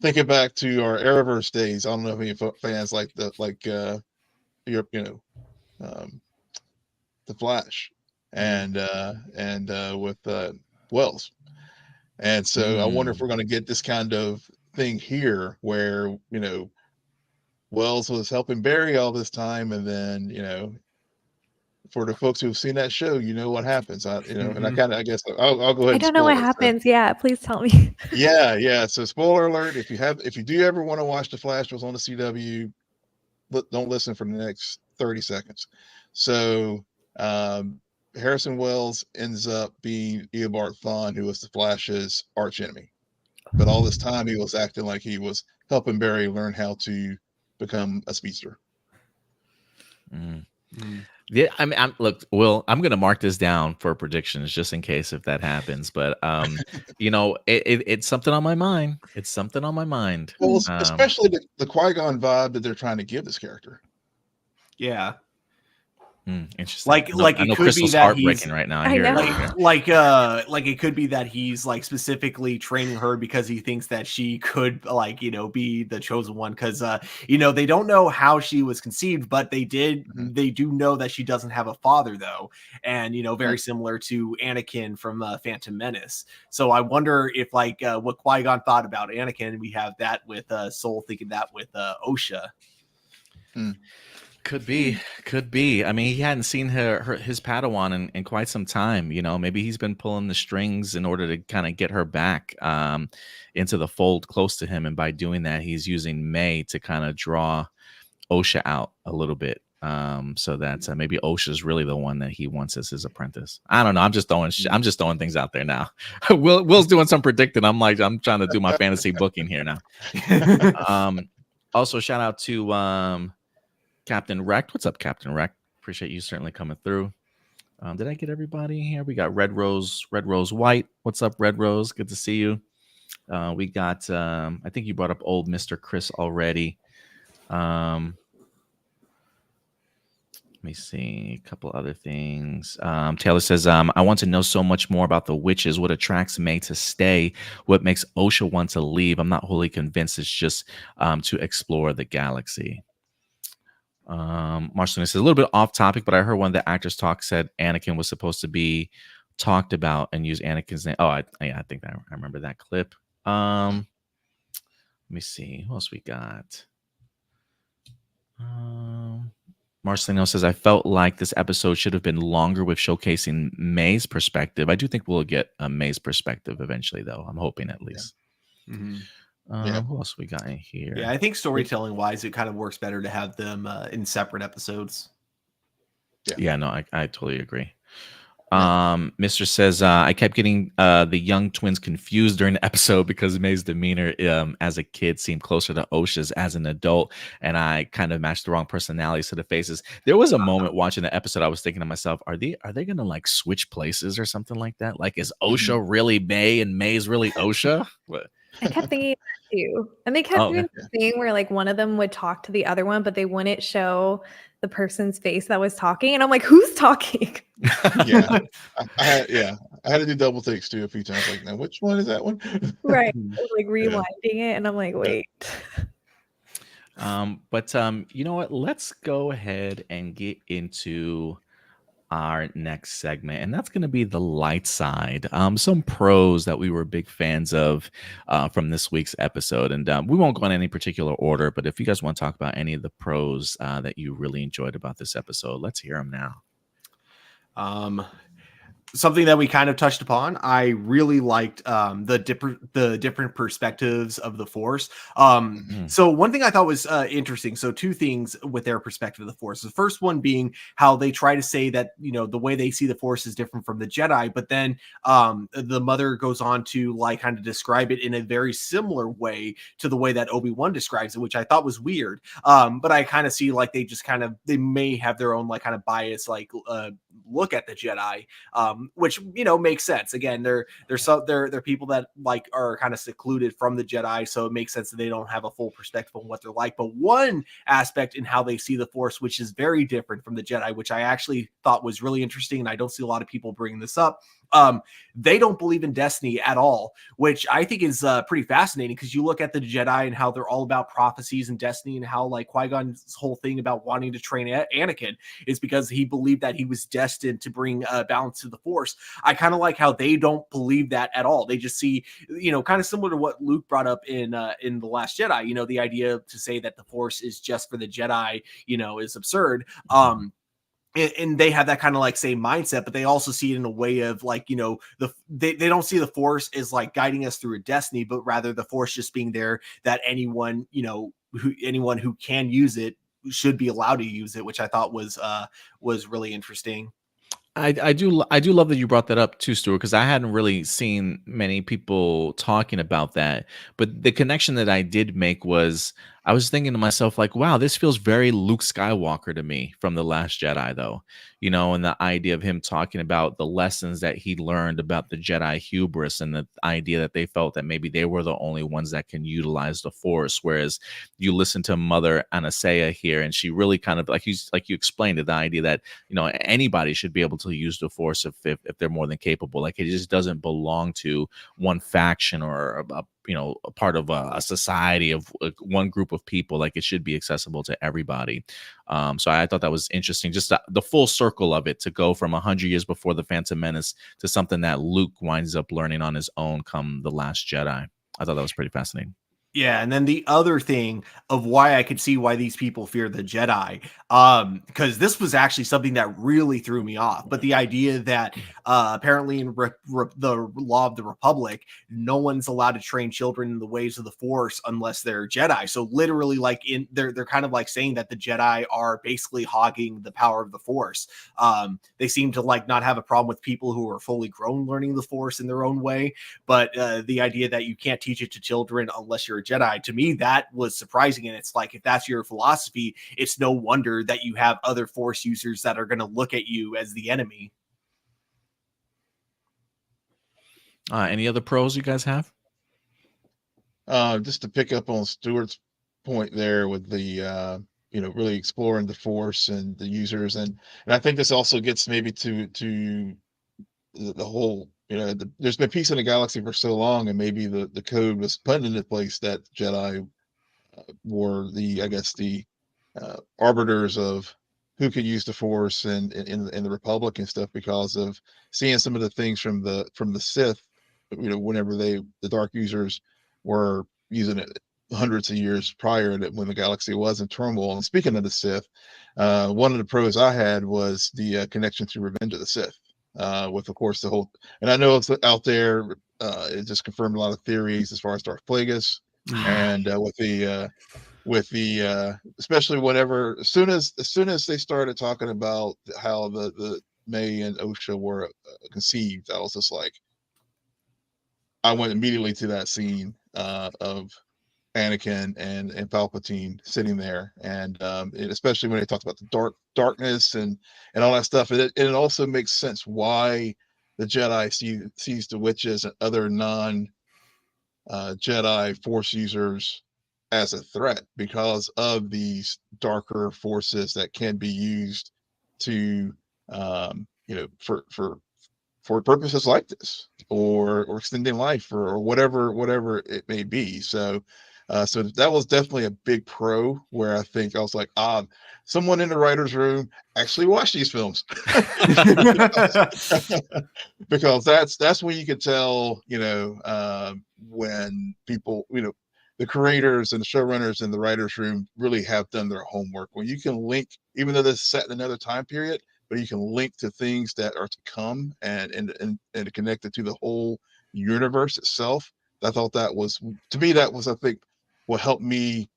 thinking back to our Arrowverse days. I don't know if any fans like the Flash and with Wells, and so I wonder if we're going to get this kind of thing here where, you know, Wells was helping Barry all this time, and then, you know, for the folks who've seen that show, you know what happens. And I guess I'll go ahead I and don't know what spoil it. happens. Yeah, please tell me. Yeah. So spoiler alert: if you do ever want to watch the Flash was on the CW, don't listen for the next 30 seconds. So Harrison Wells ends up being Eobard Thawne, who was the Flash's arch enemy. But all this time he was acting like he was helping Barry learn how to become a speedster. Yeah, I mean, look, Will, I'm going to mark this down for predictions just in case if that happens. But you know, it's something on my mind. It's something on my mind. Well, especially the Qui-Gon vibe that they're trying to give this character. Yeah. Interesting. Like I know it could Crystal's be that heartbreaking right now. I hear it. Like it could be that he's like specifically training her because he thinks that she could, like, you know, be the chosen one, because you know, they don't know how she was conceived, but they do know that she doesn't have a father though, and, you know, very similar to Anakin from Phantom Menace. So I wonder if like what Qui-Gon thought about Anakin, we have that with Soul thinking that with Osha. Could be. I mean, he hadn't seen his Padawan in quite some time. You know, maybe he's been pulling the strings in order to kind of get her back into the fold close to him. And by doing that, he's using May to kind of draw Osha out a little bit. So that maybe Osha's really the one that he wants as his apprentice. I don't know. I'm just throwing things out there now. Will's doing some predicting. I'm trying to do my fantasy booking here now. Also, shout out to Captain Wrecked. What's up, Captain Wrecked? Appreciate you certainly coming through. Did I get everybody here? We got Red Rose White. What's up, Red Rose? Good to see you. We got, I think you brought up old Mr. Chris already. Let me see a couple other things. Taylor says, I want to know so much more about the witches. What attracts May to stay? What makes Osha want to leave? I'm not wholly convinced. It's just to explore the galaxy. Marcelina says, a little bit off topic, but I heard one of the actors talk said Anakin was supposed to be talked about and use Anakin's name. Oh, I think I remember that clip. Let me see. Who else we got? Marcelino says, I felt like this episode should have been longer with showcasing May's perspective. I do think we'll get a May's perspective eventually, though. I'm hoping at least. Yeah. Who else we got in here? Yeah, I think storytelling wise, it kind of works better to have them in separate episodes. Yeah, no, I totally agree. Yeah. Mr. says, I kept getting the young twins confused during the episode because May's demeanor as a kid seemed closer to Osha's as an adult, and I kind of matched the wrong personalities to the faces. There was a moment watching the episode I was thinking to myself, are they gonna like switch places or something like that? Like, is Osha really May and May's really Osha? What? I kept thinking that too. And they kept Oh, doing the thing where like one of them would talk to the other one, but they wouldn't show the person's face that was talking. And I'm like, who's talking? Yeah. I had to do double takes too a few times. Like, now which one is that one? Right. I was, like rewinding it, and I'm like, wait. But you know what? Let's go ahead and get into our next segment, and that's going to be the light side. Some pros that we were big fans of from this week's episode, and we won't go in any particular order. But if you guys want to talk about any of the pros that you really enjoyed about this episode, let's hear them now. Something that we kind of touched upon, I really liked the different perspectives of the Force. So one thing I thought was interesting. So two things with their perspective of the Force. The first one being how they try to say that, you know, the way they see the Force is different from the Jedi, but then the mother goes on to like kind of describe it in a very similar way to the way that Obi-Wan describes it, which I thought was weird. But I kind of see like they may have their own like kind of bias, like look at the Jedi. Which, you know, makes sense. Again, they're people that like are kind of secluded from the Jedi, so it makes sense that they don't have a full perspective on what they're like. But one aspect in how they see the Force, which is very different from the Jedi, which I actually thought was really interesting, and I don't see a lot of people bringing this up. They don't believe in destiny at all, which I think is pretty fascinating, because you look at the Jedi and how they're all about prophecies and destiny, and how like Qui-Gon's whole thing about wanting to train Anakin is because he believed that he was destined to bring balance to the Force. I kind of like how they don't believe that at all. They just see, you know, kind of similar to what Luke brought up in The Last Jedi, you know, the idea to say that the Force is just for the Jedi, you know, is absurd. And they have that kind of like same mindset, but they also see it in a way of like, you know, they don't see the Force as like guiding us through a destiny, but rather the Force just being there, that anyone, you know, anyone who can use it should be allowed to use it, which I thought was really interesting. I do love that you brought that up too, Stuart, because I hadn't really seen many people talking about that. But the connection that I did make was I was thinking to myself, like, wow, this feels very Luke Skywalker to me from The Last Jedi, though, you know, and the idea of him talking about the lessons that he learned about the Jedi hubris, and the idea that they felt that maybe they were the only ones that can utilize the Force. Whereas you listen to Mother Anastasia here, and she really kind of like you explained it, the idea that, you know, anybody should be able to use the Force if they're more than capable. Like, it just doesn't belong to one faction or you know, a part of a society of one group of people. Like, it should be accessible to everybody. So I thought that was interesting, just the full circle of it, to go from 100 years before the Phantom Menace to something that Luke winds up learning on his own come The Last Jedi. I thought that was pretty fascinating. Yeah, and then the other thing of why I could see why these people fear the Jedi, because this was actually something that really threw me off. But the idea that apparently in the law of the Republic, no one's allowed to train children in the ways of the Force unless they're Jedi. So literally, like they're kind of like saying that the Jedi are basically hogging the power of the Force. They seem to like not have a problem with people who are fully grown learning the Force in their own way, but the idea that you can't teach it to children unless you're a Jedi, to me that was surprising. And it's like, if that's your philosophy, it's no wonder that you have other Force users that are going to look at you as the enemy. Any other pros you guys have? Just to pick up on Stuart's point there with the you know, really exploring the Force and the users, and I think this also gets maybe to the whole, you know, there's been peace in the galaxy for so long, and maybe the code was put into place that Jedi were the, I guess, the arbiters of who could use the Force and in the Republic and stuff, because of seeing some of the things from the Sith, you know, whenever the dark users were using it hundreds of years prior to when the galaxy was in turmoil. And speaking of the Sith, one of the pros I had was the connection to Revenge of the Sith, with, of course, the whole, and I know it's out there, it just confirmed a lot of theories as far as Darth Plagueis And with the especially whenever as soon as they started talking about how the May and Osha were conceived, I was just like, I went immediately to that scene of Anakin and Palpatine sitting there, and especially when they talked about the darkness and all that stuff. And it also makes sense why the Jedi sees the witches and other non Jedi Force users as a threat because of these darker forces that can be used to for purposes like this or extending life or whatever it may be. So so that was definitely a big pro where I think I was like, someone in the writer's room actually watched these films. Because that's when you can tell, when people, the creators and the showrunners in the writer's room really have done their homework. When you can link, even though this is set in another time period, but you can link to things that are to come and connect it to the whole universe itself. I thought that was, to me, that was, I think, what helped me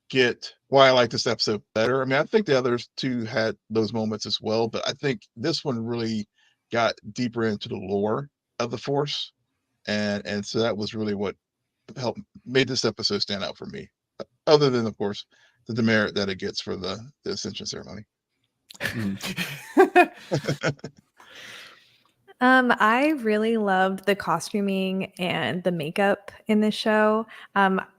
get why I like this episode better. I mean, I think the others two had those moments as well, but I think this one really got deeper into the lore of the Force, and so that was really what helped made this episode stand out for me. Other than, of course, the demerit that it gets for the Ascension ceremony. I really loved the costuming and the makeup in this show.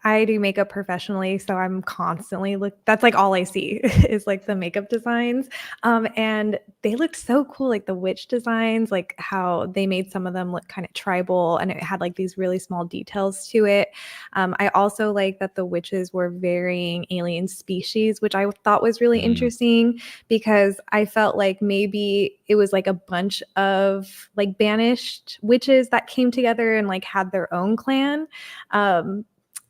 I do makeup professionally, so I'm constantly that's like all I see is like the makeup designs. And they looked so cool, like the witch designs, like how they made some of them look kind of tribal, and it had like these really small details to it. I also like that the witches were varying alien species, which I thought was really interesting because I felt like maybe it was like a bunch of like banished witches that came together and like had their own clan.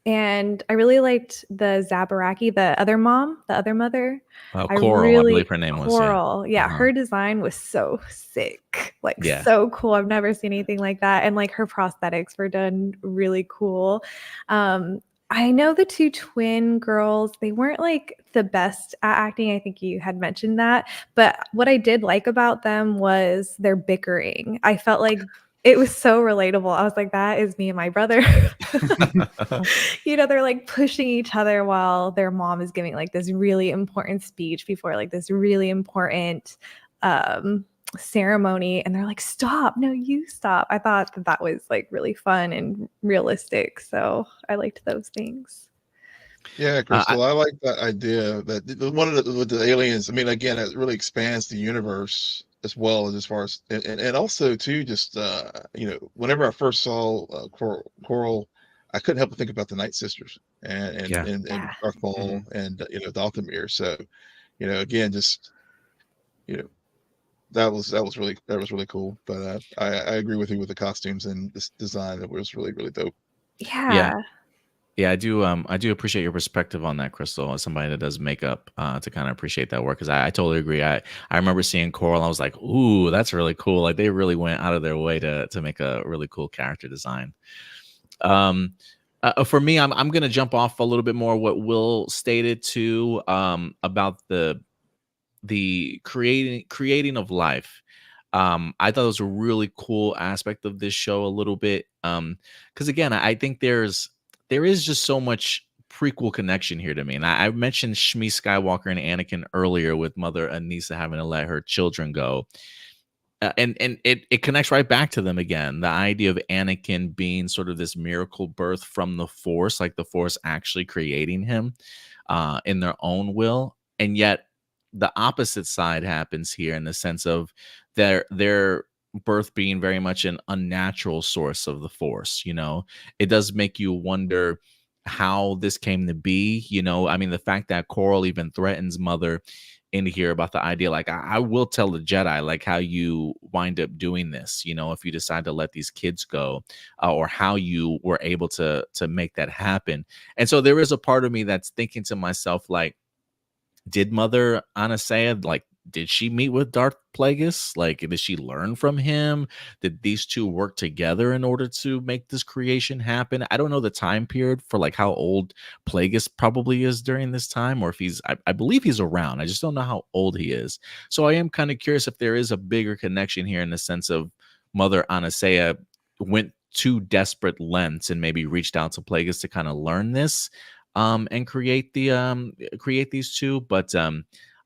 And I really liked the Zabaraki, the other mother. Coral, I believe her name was. Coral. Yeah, her design was so sick. Like Yeah. so cool. I've never seen anything like that. And like her prosthetics were done really cool. I know the two twin girls, they weren't like the best at acting. I think you had mentioned that. But what I did like about them was their bickering. I felt like it was so relatable. I was like, that is me and my brother. They're like pushing each other while their mom is giving like this really important speech before like this really important ceremony, and they're like, stop, no, you stop. I thought that was like really fun and realistic, so I liked those things. Yeah, Crystal, I like that idea that one of with the aliens. I mean, again, it really expands the universe as well as far as and also too, just whenever I first saw Coral, I couldn't help but think about the Night Sisters and Darth Maul and Dathomir. So again, just that was really cool. But I agree with you with the costumes and this design. That was really, really dope. Yeah, I do appreciate your perspective on that, Crystal, as somebody that does makeup, to kind of appreciate that work, because I totally agree. I remember seeing Coral, I was like, ooh, that's really cool. Like they really went out of their way to make a really cool character design. For me, I'm gonna jump off a little bit more what Will stated too, about the creating of life. I thought it was a really cool aspect of this show a little bit, because again, I think there is just so much prequel connection here to me. And I mentioned Shmi Skywalker and Anakin earlier with Mother Anissa having to let her children go. And it connects right back to them again. The idea of Anakin being sort of this miracle birth from the Force, like the Force actually creating him in their own will. And yet the opposite side happens here in the sense of their birth being very much an unnatural source of the Force. It does make you wonder how this came to be. I mean, the fact that Coral even threatens Mother in here about the idea, like, I will tell the Jedi like how you wind up doing this, if you decide to let these kids go, or how you were able to make that happen. And so there is a part of me that's thinking to myself, like, did Mother Anastasia like did she meet with Darth Plagueis? Like, did she learn from him? Did these two work together in order to make this creation happen? I don't know the time period for like how old Plagueis probably is during this time, or if I believe he's around. I just don't know how old he is. So I am kind of curious if there is a bigger connection here in the sense of Mother Anasea went to desperate lengths and maybe reached out to Plagueis to kind of learn this and create these two. But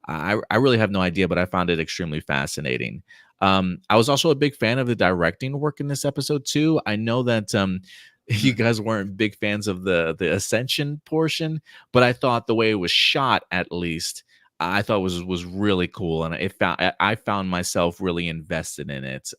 I really have no idea, but I found it extremely fascinating. I was also a big fan of the directing work in this episode too. I know that you guys weren't big fans of the Ascension portion, but I thought the way it was shot, at least, I thought was really cool, and I found myself really invested in it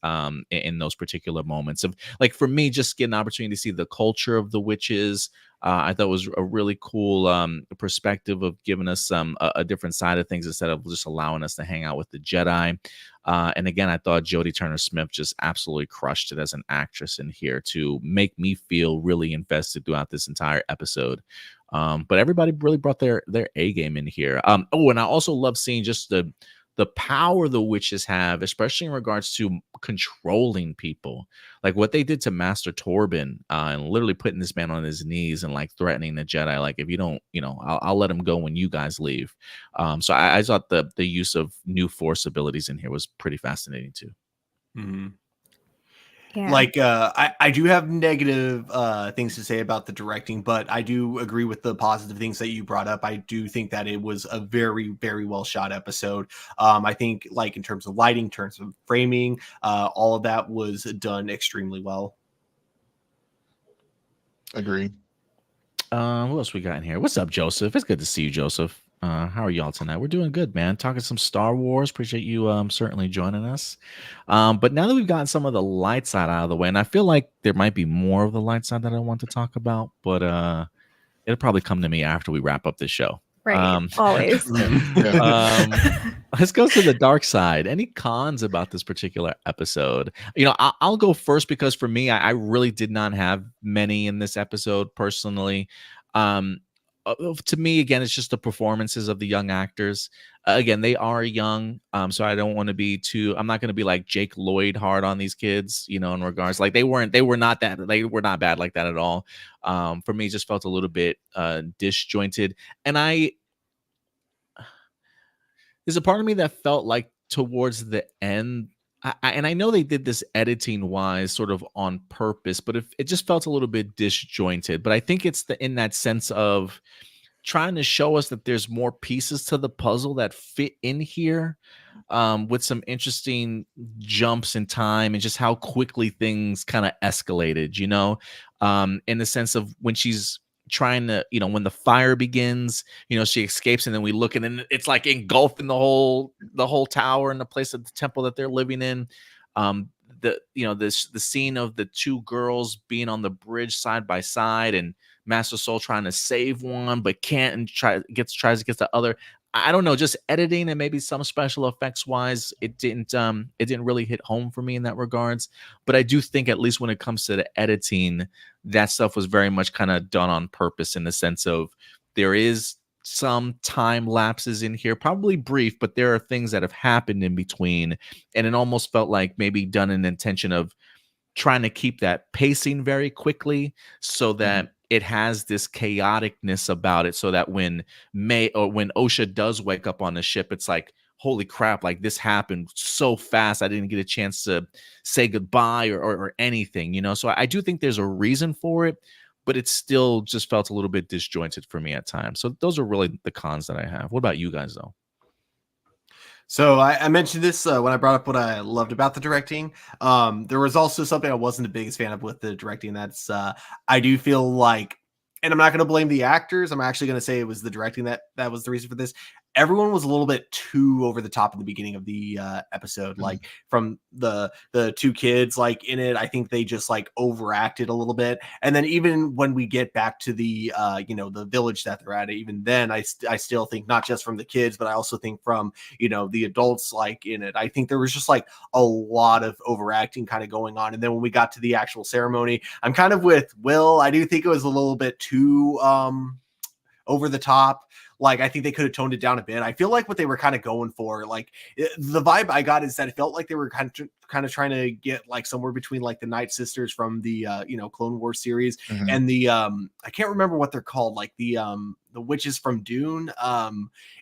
in those particular moments of like for me just getting an opportunity to see the culture of the witches. I thought was a really cool perspective of giving us a different side of things instead of just allowing us to hang out with the Jedi. And again, I thought Jodie Turner-Smith just absolutely crushed it as an actress in here to make me feel really invested throughout this entire episode. But everybody really brought their A game in here. Oh, and I also love seeing just the power the witches have, especially in regards to controlling people, like what they did to Master Torben, and literally putting this man on his knees and like threatening the Jedi, like if you don't, I'll let him go when you guys leave. So I thought the use of new Force abilities in here was pretty fascinating too. Mm-hmm. Yeah. Like I do have negative things to say about the directing, but I do agree with the positive things that you brought up. I do think that it was a very, very well shot episode. I think like in terms of lighting, in terms of framing, all of that was done extremely well. Agree. What else we got in here? What's up, Joseph? It's good to see you, Joseph. How are y'all tonight? We're doing good, man. Talking some Star Wars. Appreciate you certainly joining us. But now that we've gotten some of the light side out of the way, and I feel like there might be more of the light side that I want to talk about, but it'll probably come to me after we wrap up this show. Right. Always. Let's go to the dark side. Any cons about this particular episode? I'll go first because for me, I really did not have many in this episode personally. To me, again, it's just the performances of the young actors. Again, they are young, so I don't want to be too. I'm not going to be like Jake Lloyd hard on these kids, in regards like they were not bad like that at all. For me, it just felt a little bit disjointed, and there's a part of me that felt like towards the end. And I know they did this editing wise sort of on purpose, but it just felt a little bit disjointed. But I think it's in that sense of trying to show us that there's more pieces to the puzzle that fit in here, with some interesting jumps in time and just how quickly things kind of escalated, in the sense of when she's trying to, when the fire begins, she escapes and then we look and then it's like engulfing the whole tower and the place of the temple that they're living in. The scene of the two girls being on the bridge side by side and Master Soul trying to save one but can't and tries to get the other. I don't know, just editing and maybe some special effects wise, it didn't really hit home for me in that regards. But I do think at least when it comes to the editing, that stuff was very much kind of done on purpose in the sense of there is some time lapses in here, probably brief, but there are things that have happened in between. And it almost felt like maybe done in intention of trying to keep that pacing very quickly so that it has this chaoticness about it, so that when Osha does wake up on the ship, it's like, holy crap, like this happened so fast. I didn't get a chance to say goodbye or anything, So I do think there's a reason for it, but it still just felt a little bit disjointed for me at times. So those are really the cons that I have. What about you guys though? So I mentioned this when I brought up what I loved about the directing. There was also something I wasn't the biggest fan of with the directing. That's I do feel like, and I'm not going to blame the actors. I'm actually going to say it was the directing that was the reason for this. Everyone was a little bit too over the top in the beginning of the episode, like from the two kids like in it. I think they just like overacted a little bit. And then even when we get back to the the village that they're at, even then I still think not just from the kids, but I also think from the adults like in it. I think there was just like a lot of overacting kind of going on. And then when we got to the actual ceremony, I'm kind of with Will. I do think it was a little bit too over the top. Like, I think they could have toned it down a bit. I feel like what they were kind of going for, like the vibe I got is that it felt like they were kind of trying to get like somewhere between like the Night Sisters from the Clone Wars series and the I can't remember what they're called, like the witches from Dune.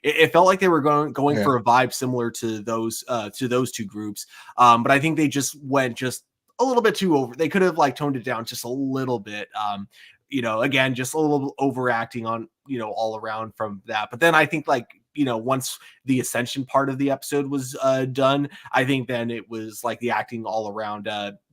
It felt like they were going for a vibe similar to those two groups. But I think they just went just a little bit too over. They could have like toned it down just a little bit. Again, just a little overacting on, all around from that. But then I think like, once the ascension part of the episode was done, I think then it was like the acting all around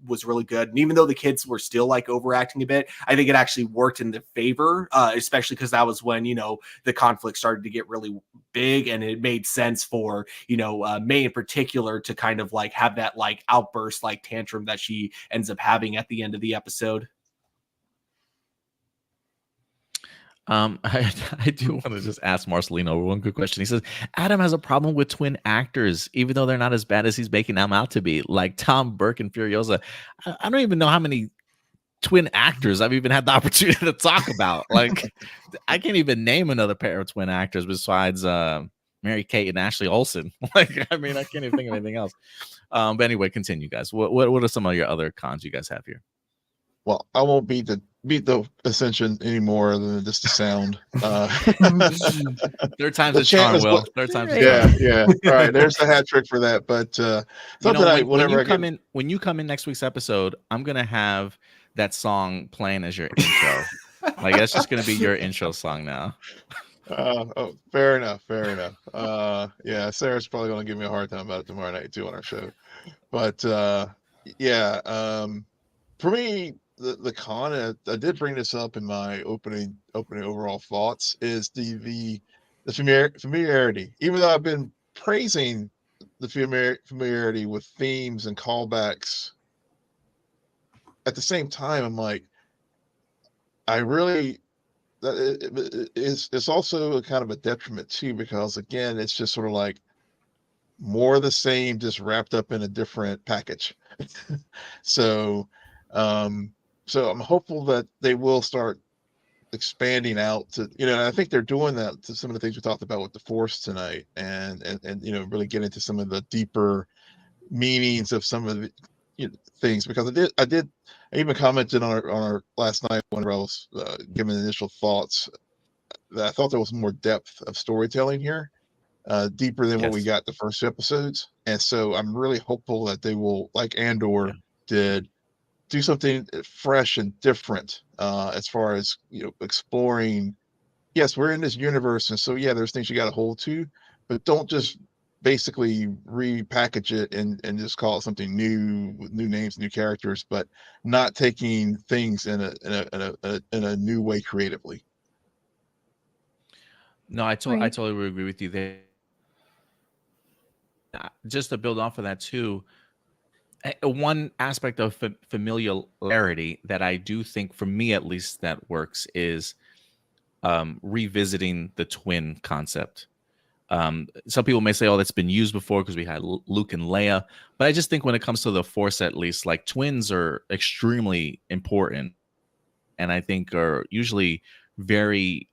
was really good. And even though the kids were still like overacting a bit, I think it actually worked in their favor, especially because that was when, the conflict started to get really big, and it made sense for, May in particular to kind of like have that like outburst, like tantrum that she ends up having at the end of the episode. I do want to just ask Marcelino one quick question. He says Adam has a problem with twin actors, even though they're not as bad as he's making them out to be, like Tom Burke and Furiosa. I don't even know how many twin actors I've even had the opportunity to talk about. Like, I can't even name another pair of twin actors besides Mary Kate and Ashley Olsen. Like, I mean, I can't even think of anything else. But anyway, continue, guys. What are some of your other cons you guys have here? Well, I won't beat the Ascension anymore than just the sound. Third time's a charm, Will. Third time's a charm. Yeah. All right, there's the hat trick for that. But when you come in next week's episode, I'm gonna have that song playing as your intro. Like, that's just gonna be your intro song now. Fair enough. Yeah, Sarah's probably gonna give me a hard time about it tomorrow night too on our show. But for me, the con, I did bring this up in my opening overall thoughts, is the familiarity. Even though I've been praising the familiarity with themes and callbacks, at the same time, I'm like, it's also a kind of a detriment too, because again, it's just sort of like more of the same, just wrapped up in a different package. So I'm hopeful that they will start expanding out to, I think they're doing that to some of the things we talked about with the Force tonight, and really get into some of the deeper meanings of some of the things, because I even commented on our last night when I was giving initial thoughts that I thought there was more depth of storytelling here, deeper than what we got the first two episodes. And so I'm really hopeful that they will, like Andor did, do something fresh and different as far as exploring. Yes, we're in this universe, and so there's things you got to hold to, but don't just basically repackage it and just call it something new with new names, new characters, but not taking things in a new way creatively. No, I totally agree with you there. Just to build off of that too, one aspect of familiarity that I do think, for me at least, that works is revisiting the twin concept. Some people may say, oh, that's been used before because we had Luke and Leia. But I just think when it comes to the Force, at least, like, twins are extremely important. And I think are usually very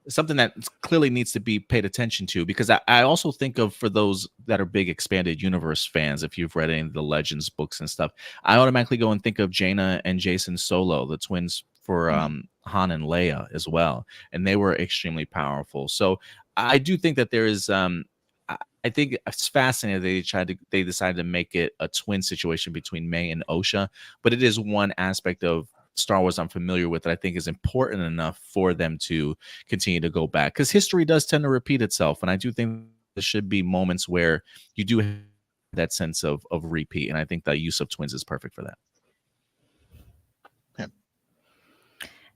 something that clearly needs to be paid attention to, because I also think of, for those that are big expanded universe fans, if you've read any of the Legends books and stuff, I automatically go and think of Jaina and Jason Solo, the twins for Han and Leia as well. And they were extremely powerful. So I do think that there is, I think it's fascinating they decided to make it a twin situation between May and Osha, but it is one aspect of Star Wars I'm familiar with that I think is important enough for them to continue to go back, because history does tend to repeat itself. And I do think there should be moments where you do have that sense of repeat. And I think the use of twins is perfect for that.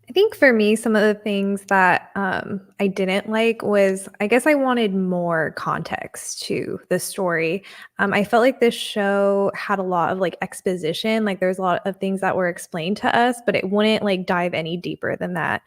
I think for me, some of the things that I didn't like was, I guess I wanted more context to the story. I felt like this show had a lot of like exposition, like there's a lot of things that were explained to us, but it wouldn't like dive any deeper than that.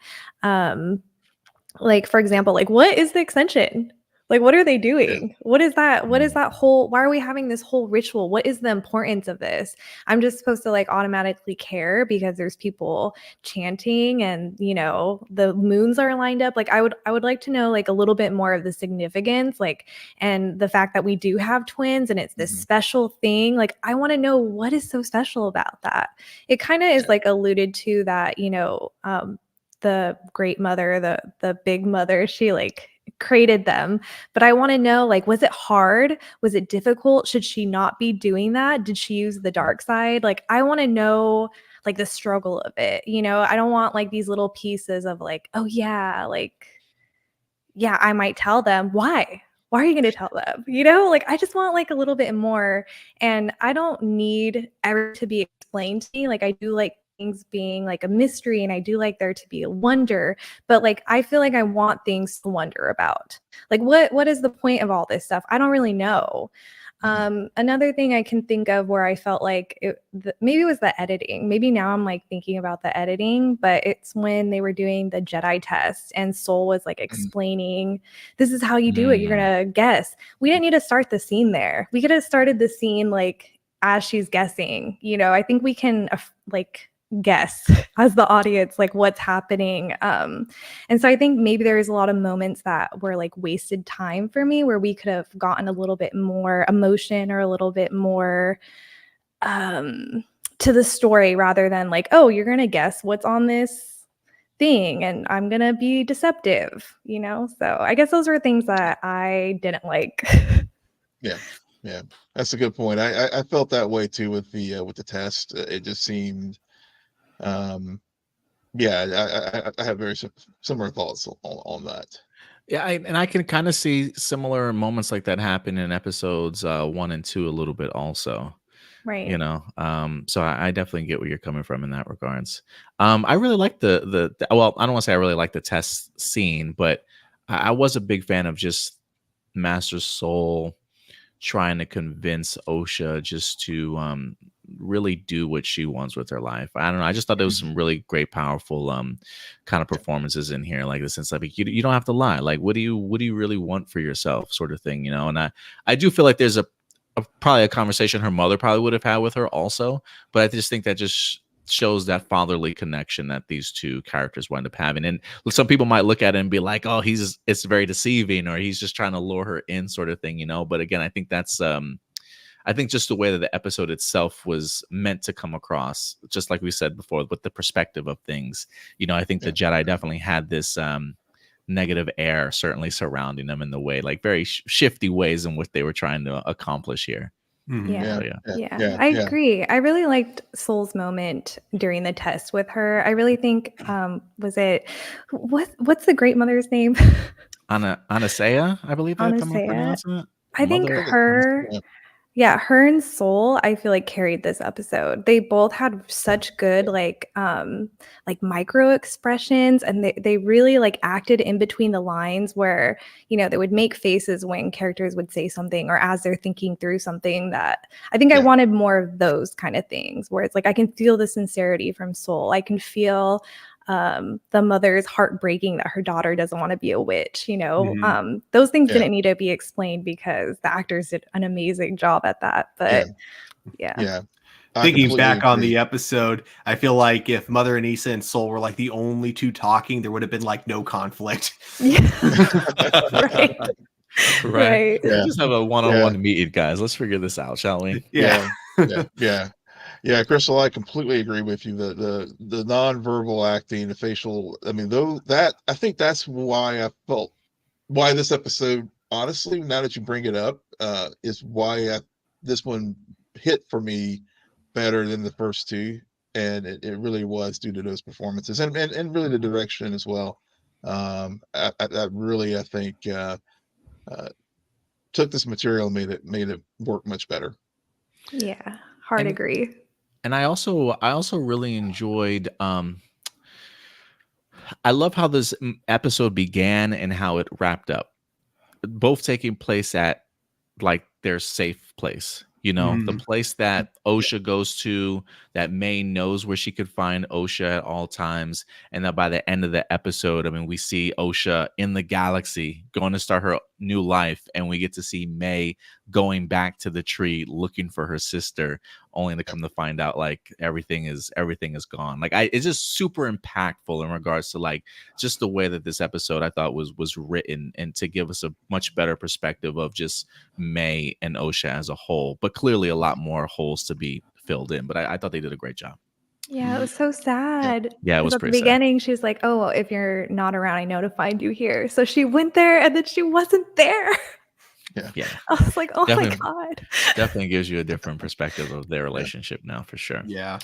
Like, for example, like, what is the Ascension? Like, what are they doing? What is that? What is that whole, why are we having this whole ritual? What is the importance of this? I'm just supposed to like automatically care because there's people chanting and, you know, the moons are lined up. Like, I would like to know like a little bit more of the significance, like, and the fact that we do have twins and it's this special thing. Like, I want to know what is so special about that. It kind of is like alluded to that, you know, the great mother, the big mother, she like created them. But I want to know, like, was it hard? Was it difficult? Should she not be doing that? Did she use the dark side? Like, I want to know like the struggle of it. You know, I don't want like these little pieces of like, oh yeah, like, yeah, I might tell them. Why? Why are you going to tell them? You know, like I just want like a little bit more. And I don't need ever to be explained to me. Like I do like things being like a mystery and I do like there to be a wonder, but like I feel like I want things to wonder about. Like what is the point of all this stuff? I don't really know. Another thing I can think of where I felt like maybe it was the editing. Maybe now I'm like thinking about the editing, but it's when they were doing the Jedi test and Soul was like explaining, this is how you do it. You're going to guess. We didn't need to start the scene there. We could have started the scene like as she's guessing, you know. I think we can like guess as the audience like what's happening, and so I think maybe there's a lot of moments that were like wasted time for me where we could have gotten a little bit more emotion or a little bit more to the story rather than like, oh, you're gonna guess what's on this thing and I'm gonna be deceptive, you know. So I guess those were things that I didn't like. Yeah, that's a good point. I felt that way too with the test. It just seemed I have very similar thoughts on that. Yeah, and I can kind of see similar moments like that happen in episodes 1 and 2 a little bit also. Right. You know, so I definitely get where you're coming from in that regards. I really like the well, I don't want to say I really like the test scene, but I was a big fan of just Master Soul trying to convince Osha just to really do what she wants with her life. I don't know. I just thought there was some really great, powerful kind of performances in here, like the sense like you don't have to lie. Like, what do you really want for yourself, sort of thing, you know? And I do feel like there's probably a conversation her mother probably would have had with her also, but I just think that just shows that fatherly connection that these two characters wind up having. And some people might look at it and be like, oh, it's very deceiving, or he's just trying to lure her in, sort of thing, you know. But again, I think that's I think just the way that the episode itself was meant to come across, just like we said before, with the perspective of things, you know, I think the Jedi definitely had this negative air certainly surrounding them in the way, like very shifty ways in which they were trying to accomplish here. I agree. I really liked Soul's moment during the test with her. I really think was it what's the great mother's name? Anasea, I believe that's how I'm pronouncing it. I think her her and Soul, I feel like carried this episode. They both had such good like micro expressions, and they really like acted in between the lines where, you know, they would make faces when characters would say something or as they're thinking through something. That I think I wanted more of those kind of things where it's like I can feel the sincerity from Soul. I can feel the mother's heartbreaking that her daughter doesn't want to be a witch, you know. Those things didn't need to be explained because the actors did an amazing job at that. But thinking back on the episode, I feel like if Mother Anissa and Soul were like the only two talking, there would have been like no conflict. Right. Just have a one-on-one meeting, guys. Let's figure this out, shall we? Yeah, Crystal, I completely agree with you. The nonverbal acting, the facial, I mean, I think that's why this episode, honestly, now that you bring it up, is why this one hit for me better than the first two. And it really was due to those performances and really the direction as well. I think took this material and made it work much better. Yeah, hard agree. And I also really enjoyed I love how this episode began and how it wrapped up. Both taking place at like their safe place, you know, the place that Osha goes to, that May knows where she could find Osha at all times. And that by the end of the episode, I mean, we see Osha in the galaxy going to start her new life, and we get to see May going back to the tree looking for her sister, only to come to find out like everything is gone. Like it's just super impactful in regards to like just the way that this episode I thought was written, and to give us a much better perspective of just May and Osha as a whole, but clearly a lot more holes to be filled in. But I thought they did a great job. Yeah, it was so sad. Yeah, it was Because at the pretty sad. beginning, she was like, "Oh, well, if you're not around, I know to find you here." So she went there, and then she wasn't there. Yeah, I was like, "Oh Definitely. my god!" definitely gives you a different perspective of their relationship now, for sure. Yeah.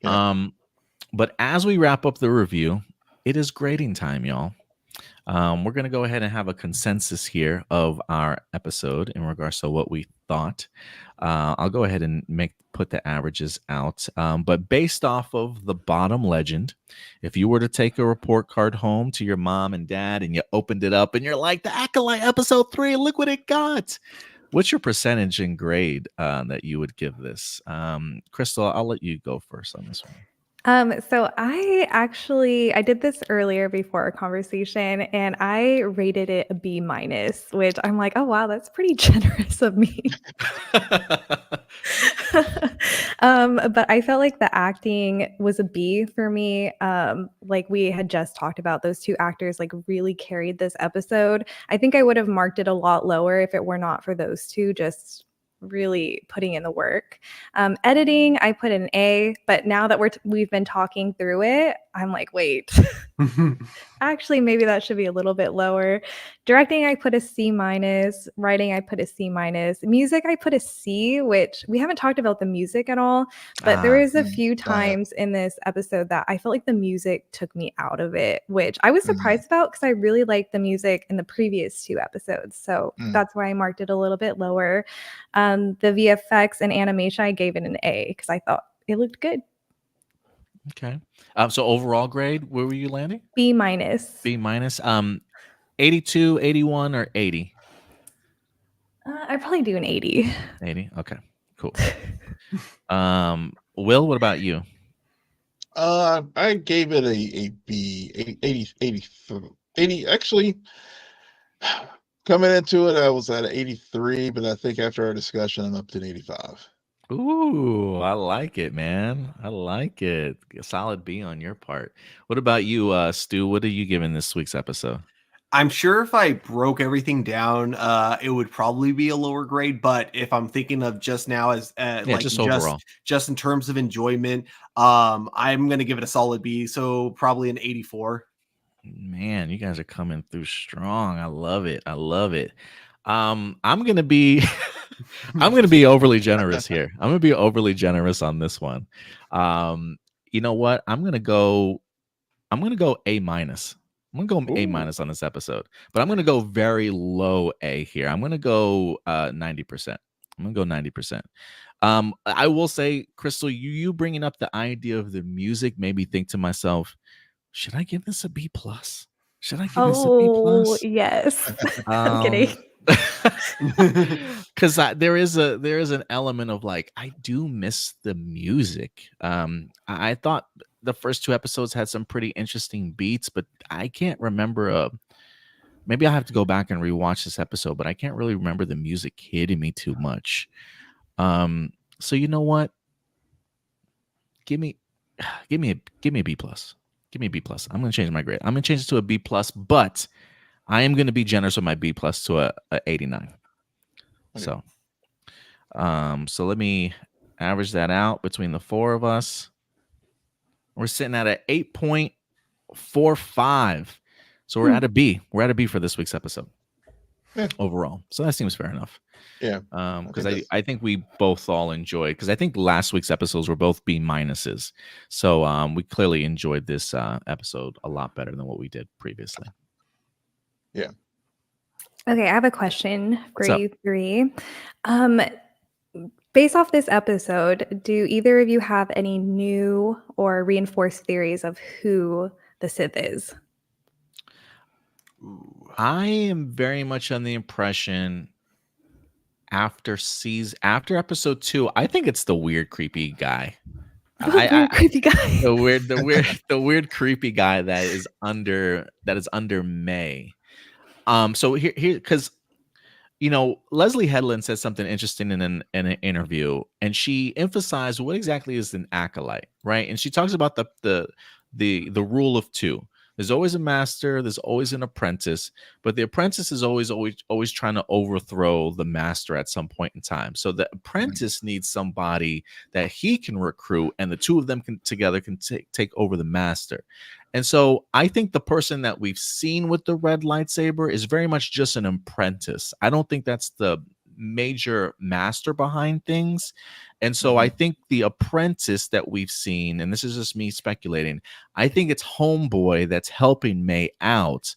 But as we wrap up the review, it is grading time, y'all. We're going to go ahead and have a consensus here of our episode in regards to what we thought. I'll go ahead and put the averages out. But based off of the bottom legend, if you were to take a report card home to your mom and dad and you opened it up and you're like, the Acolyte episode 3, look what it got. What's your percentage and grade that you would give this? Crystal, I'll let you go first on this one. So I did this earlier before our conversation, and I rated it a B minus, which I'm like, oh wow, that's pretty generous of me. But I felt like the acting was a B for me. Like we had just talked about, those two actors like really carried this episode. I think I would have marked it a lot lower if it were not for those two just really putting in the work. Editing, I put an A, but now that we've been talking through it, I'm like, wait, actually, maybe that should be a little bit lower. Directing, I put a C minus. Writing, I put a C minus. Music, I put a C, which we haven't talked about the music at all, but there is a few times in this episode that I felt like the music took me out of it, which I was surprised about because I really liked the music in the previous 2 episodes. So that's why I marked it a little bit lower. The VFX and animation, I gave it an A because I thought it looked good. Okay. So overall grade, where were you landing? B minus. B minus. 82, 81, or 80? I'd probably do an 80. 80. Okay. Cool. Will, what about you? I gave it a B, 80. Actually, coming into it, I was at 83, but I think after our discussion, I'm up to 85. Ooh, I like it, man. I like it. A solid B on your part. What about you, Stu? What are you giving this week's episode? I'm sure if I broke everything down, it would probably be a lower grade. But if I'm thinking of just now as just overall, just in terms of enjoyment, I'm gonna give it a solid B. So probably an 84. Man, you guys are coming through strong. I love it. I love it. I'm gonna be I'm gonna be overly generous here. I'm gonna be overly generous on this one. You know what? I'm gonna go A minus. I'm gonna go A minus on this episode, but I'm gonna go very low A here. I'm gonna go 90%. I'm gonna go 90%. I will say, Crystal, you bringing up the idea of the music made me think to myself, should I give this a B plus? Should I give this a B plus? Yes. I'm kidding. Because there is an element of like, I do miss the music. I thought the first 2 episodes had some pretty interesting beats, but I can't remember. Maybe I have to go back and rewatch this episode, but I can't really remember the music hitting me too much. So you know what? Give me a B plus. Give me a B plus. I'm gonna change my grade. I'm gonna change it to a B plus, but I am gonna be generous with my B plus to a 89. Okay. So let me average that out between the 4 of us. We're sitting at an 8.45. So we're at a B. We're at a B for this week's episode overall. So that seems fair enough. Yeah. Because I think we both all enjoyed, because I think last week's episodes were both B minuses. So we clearly enjoyed this episode a lot better than what we did previously. Yeah. Okay, I have a question for you 3. Based off this episode, do either of you have any new or reinforced theories of who the Sith is? I am very much on the impression after episode 2, I think it's the weird creepy guy. Creepy guy. The weird creepy guy that is under May. So here, because Leslie Headland said something interesting in an interview, and she emphasized what exactly is an acolyte, right? And she talks about the rule of two. There's always a master, there's always an apprentice, but the apprentice is always trying to overthrow the master at some point in time. So the apprentice needs somebody that he can recruit, and the two of them can take over the master. And so I think the person that we've seen with the red lightsaber is very much just an apprentice. I don't think that's the major master behind things. And so I think the apprentice that we've seen, and this is just me speculating, I think it's Homeboy that's helping May out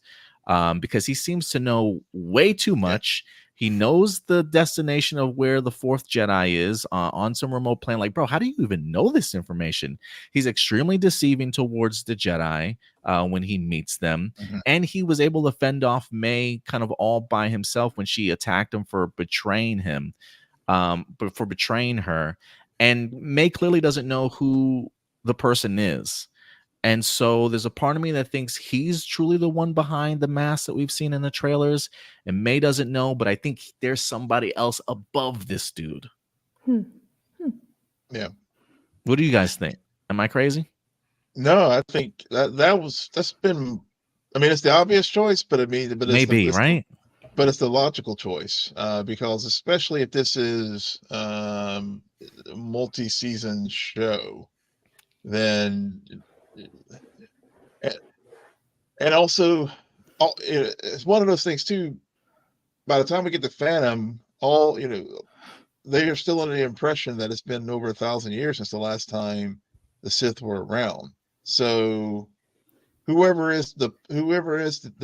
because he seems to know way too much. He knows the destination of where the fourth Jedi is on some remote planet. Like, bro, how do you even know this information? He's extremely deceiving towards the Jedi when he meets them. And he was able to fend off May kind of all by himself when she attacked him for betraying him, but for betraying her. And May clearly doesn't know who the person is. And so there's a part of me that thinks he's truly the one behind the mask that we've seen in the trailers. And May doesn't know, but I think there's somebody else above this dude. Yeah. What do you guys think? Am I crazy? No, I think that's been. I mean, it's the obvious choice, but it's Maybe, right? But it's the logical choice because especially if this is a multi-season show, then. And also, it's one of those things too. By the time we get to Phantom, they are still under the impression that it's been over 1,000 years since the last time the Sith were around. So, whoever is the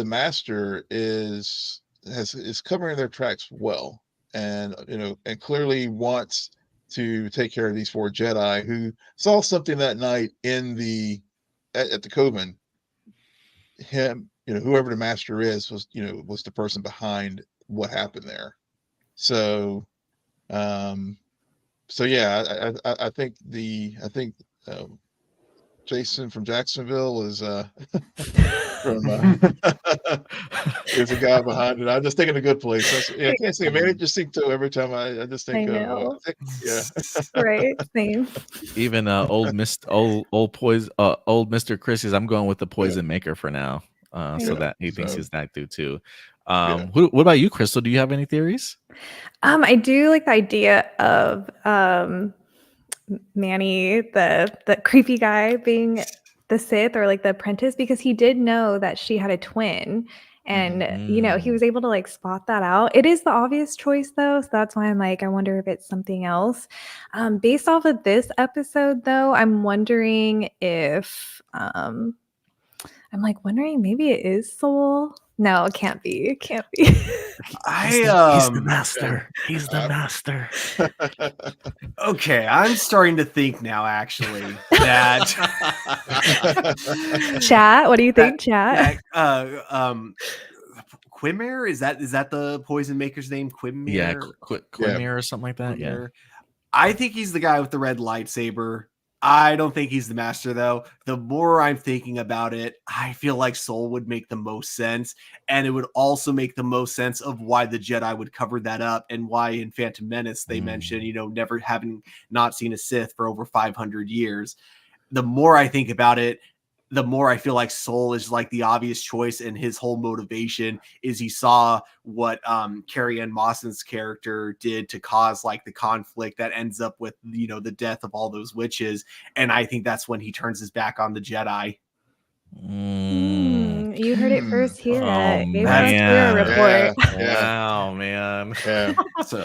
master is covering their tracks well, and and clearly wants to take care of these 4 Jedi who saw something that night at the Coven. Him, whoever the master is was the person behind what happened there. So yeah, I think Jason from Jacksonville is from is the guy behind it. I'm just thinking a good place. I can't say man, I just think so every time I just think of right, same. Even old Mr. Chris's, I'm going with the poison maker for now. So that he thinks he's that dude too. What about you, Crystal? Do you have any theories? I do like the idea of Manny, the creepy guy, being the Sith or like the apprentice, because he did know that she had a twin, and he was able to like spot that out. It is the obvious choice though, so that's why I'm like, I wonder if it's something else. Based off of this episode though, I'm wondering if maybe it is Soul. No, it can't be. It can't be. He's the master. He's the master. Okay, I'm starting to think now, actually, that Chat. What do you think, Chat? Quimmer, is that the poison maker's name? Quimmer? Yeah, Quimmer or something like that. Quimmer. Yeah. I think he's the guy with the red lightsaber. I don't think he's the master, though. The more I'm thinking about it, I feel like Soul would make the most sense. And it would also make the most sense of why the Jedi would cover that up, and why in Phantom Menace they mentioned, never having not seen a Sith for over 500 years. The more I think about it, the more I feel like Soul is like the obvious choice, and his whole motivation is he saw what Carrie-Anne Mosson's character did to cause like the conflict that ends up with the death of all those witches, and I think that's when he turns his back on the Jedi. You heard it first here at man. Report. Wow, man. Yeah. So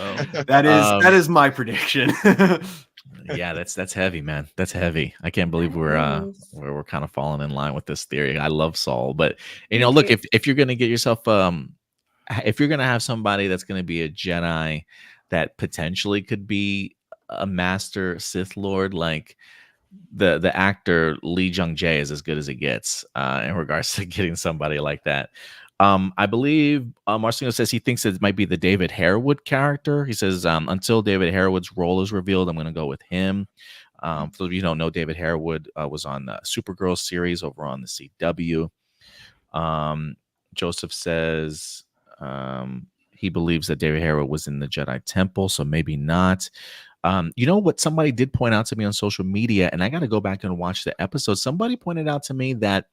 that is my prediction. Yeah, that's heavy, man. That's heavy. I can't believe we're kind of falling in line with this theory. I love Saul, but look, if you're gonna get yourself if you're gonna have somebody that's gonna be a Jedi that potentially could be a master Sith Lord, like the actor Lee Jung-jae is as good as it gets in regards to getting somebody like that. I believe Marcelino says he thinks it might be the David Harewood character. He says, until David Harewood's role is revealed, I'm going to go with him. For those of you who don't know, David Harewood was on the Supergirl series over on the CW. Joseph says he believes that David Hera was in the Jedi Temple, so maybe not. You know what? Somebody did point out to me on social media, and I got to go back and watch the episode. Somebody pointed out to me that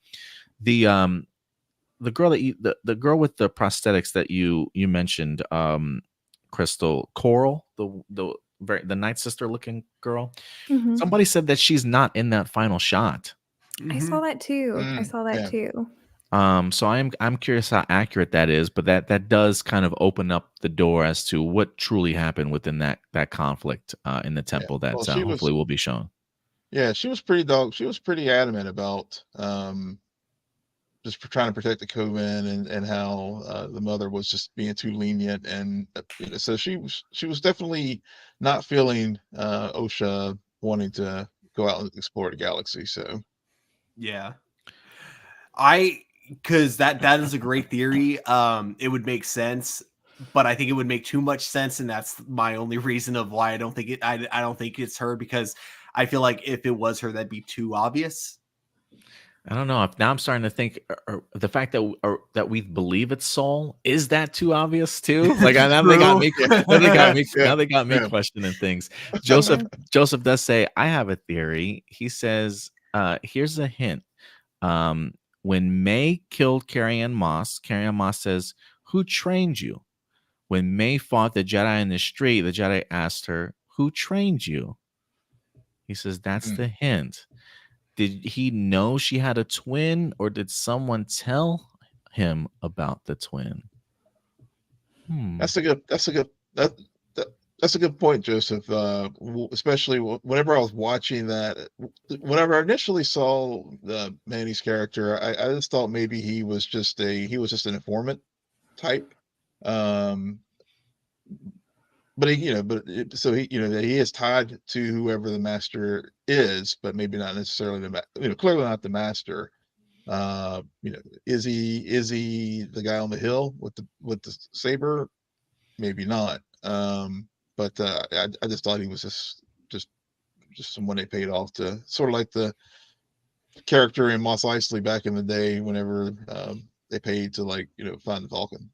the girl that the girl with the prosthetics that you mentioned, Crystal Coral, the Night Sister looking girl. Mhm. Somebody said that she's not in that final shot. I saw that too. I Mm, saw that yeah. too. So I'm curious how accurate that is, but that does kind of open up the door as to what truly happened within that conflict in the temple that Well, she was hopefully will be shown. she was pretty adamant about just trying to protect the coven and how the mother was just being too lenient, and so she was definitely not feeling Osha wanting to go out and explore the galaxy. So Yeah. Because that is a great theory. It would make sense, but I think it would make too much sense, and that's my only reason of why I don't think I don't think it's her, because I feel like if it was her, that'd be too obvious. I don't know. Now I'm starting to think the fact that we believe it's Saul, is that too obvious too? Like now they got me. Now they got me Yeah. questioning things. Yeah. Joseph does say, I have a theory. He says, here's a hint. When May killed Carrie-Anne Moss says, "Who trained you?" When May fought the Jedi in the street, the Jedi asked her, "Who trained you?" He says, that's Mm. the hint. Did he know she had a twin, or did someone tell him about the twin? That's a good that, that that's a good point, Joseph. Especially whenever I was watching that, whenever I initially saw Manny's character, I just thought maybe he was just an informant type. Um, but so he is tied to whoever the master is, but maybe not necessarily clearly not the master. Is he the guy on the hill with the saber? Maybe not. But I just thought he was just someone they paid off to, sort of like the character in Mos Eisley back in the day, whenever they paid to find the Falcon.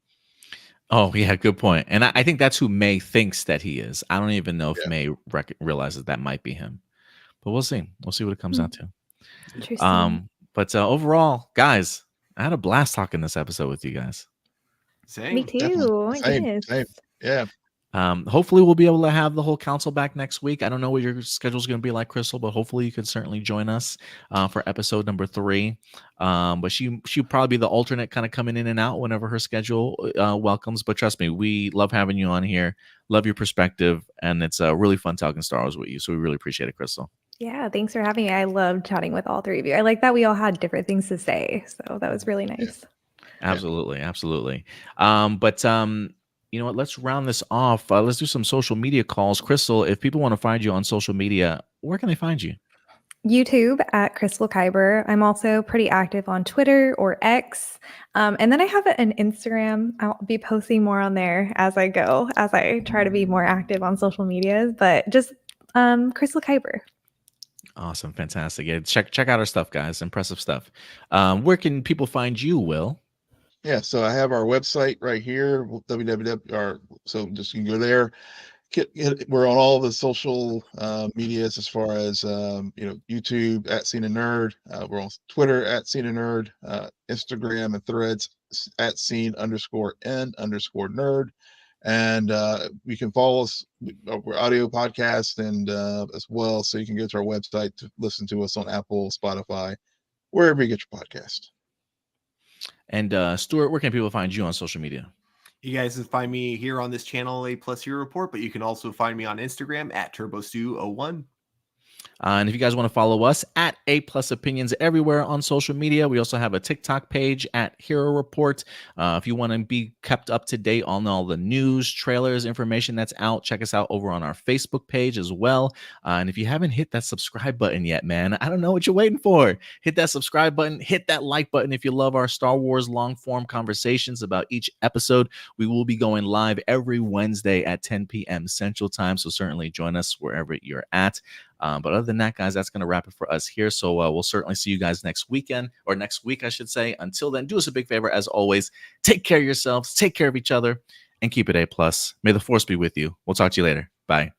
Oh, yeah, good point. And I think that's who May thinks that he is. I don't even know if Yeah. May realizes that might be him. But we'll see. We'll see what it comes out to. Interesting. But overall, guys, I had a blast talking this episode with you guys. Same. Me too. Definitely. Oh my goodness. Same. Yeah. Hopefully we'll be able to have the whole council back next week. I don't know what your schedule is going to be like, Crystal, but hopefully you can certainly join us for episode number 3. But she'll probably be the alternate, kind of coming in and out whenever her schedule welcomes. But trust me, we love having you on here. Love your perspective, and it's really fun talking Star Wars with you. So we really appreciate it, Crystal. Yeah, thanks for having me. I loved chatting with all three of you. I like that we all had different things to say. So that was really nice. Absolutely. You know what? Let's round this off. Let's do some social media calls. Crystal, if people want to find you on social media, where can they find you? YouTube at Crystal Kyber. I'm also pretty active on Twitter or X. And then I have an Instagram. I'll be posting more on there as I go, as I try to be more active on social media. But just Crystal Kyber. Awesome. Fantastic. Yeah, check out our stuff, guys. Impressive stuff. Where can people find you, Will? Yeah, so I have our website right here, so just you can go there. We're on all the social medias, as far as YouTube at Scene a Nerd. We're on Twitter at Scene a Nerd, Instagram and Threads at Scene_N_Nerd, and you can follow us. We're audio podcast and as well, so you can go to our website to listen to us on Apple, Spotify, wherever you get your podcast. And Stuart, where can people find you on social media? You guys can find me here on this channel, A Plus Hero Report, but you can also find me on Instagram at TurboStew01. And if you guys want to follow us at A Plus Opinions everywhere on social media, we also have a TikTok page at Hero Report. If you want to be kept up to date on all the news, trailers, information that's out, check us out over on our Facebook page as well. And if you haven't hit that subscribe button yet, man, I don't know what you're waiting for. Hit that subscribe button, hit that like button if you love our Star Wars long form conversations about each episode. We will be going live every Wednesday at 10 p.m. Central Time, so certainly join us wherever you're at. But other than that, guys, that's going to wrap it for us here. So we'll certainly see you guys next weekend, or next week, I should say. Until then, do us a big favor, as always. Take care of yourselves, take care of each other, and keep it A+. May the force be with you. We'll talk to you later. Bye.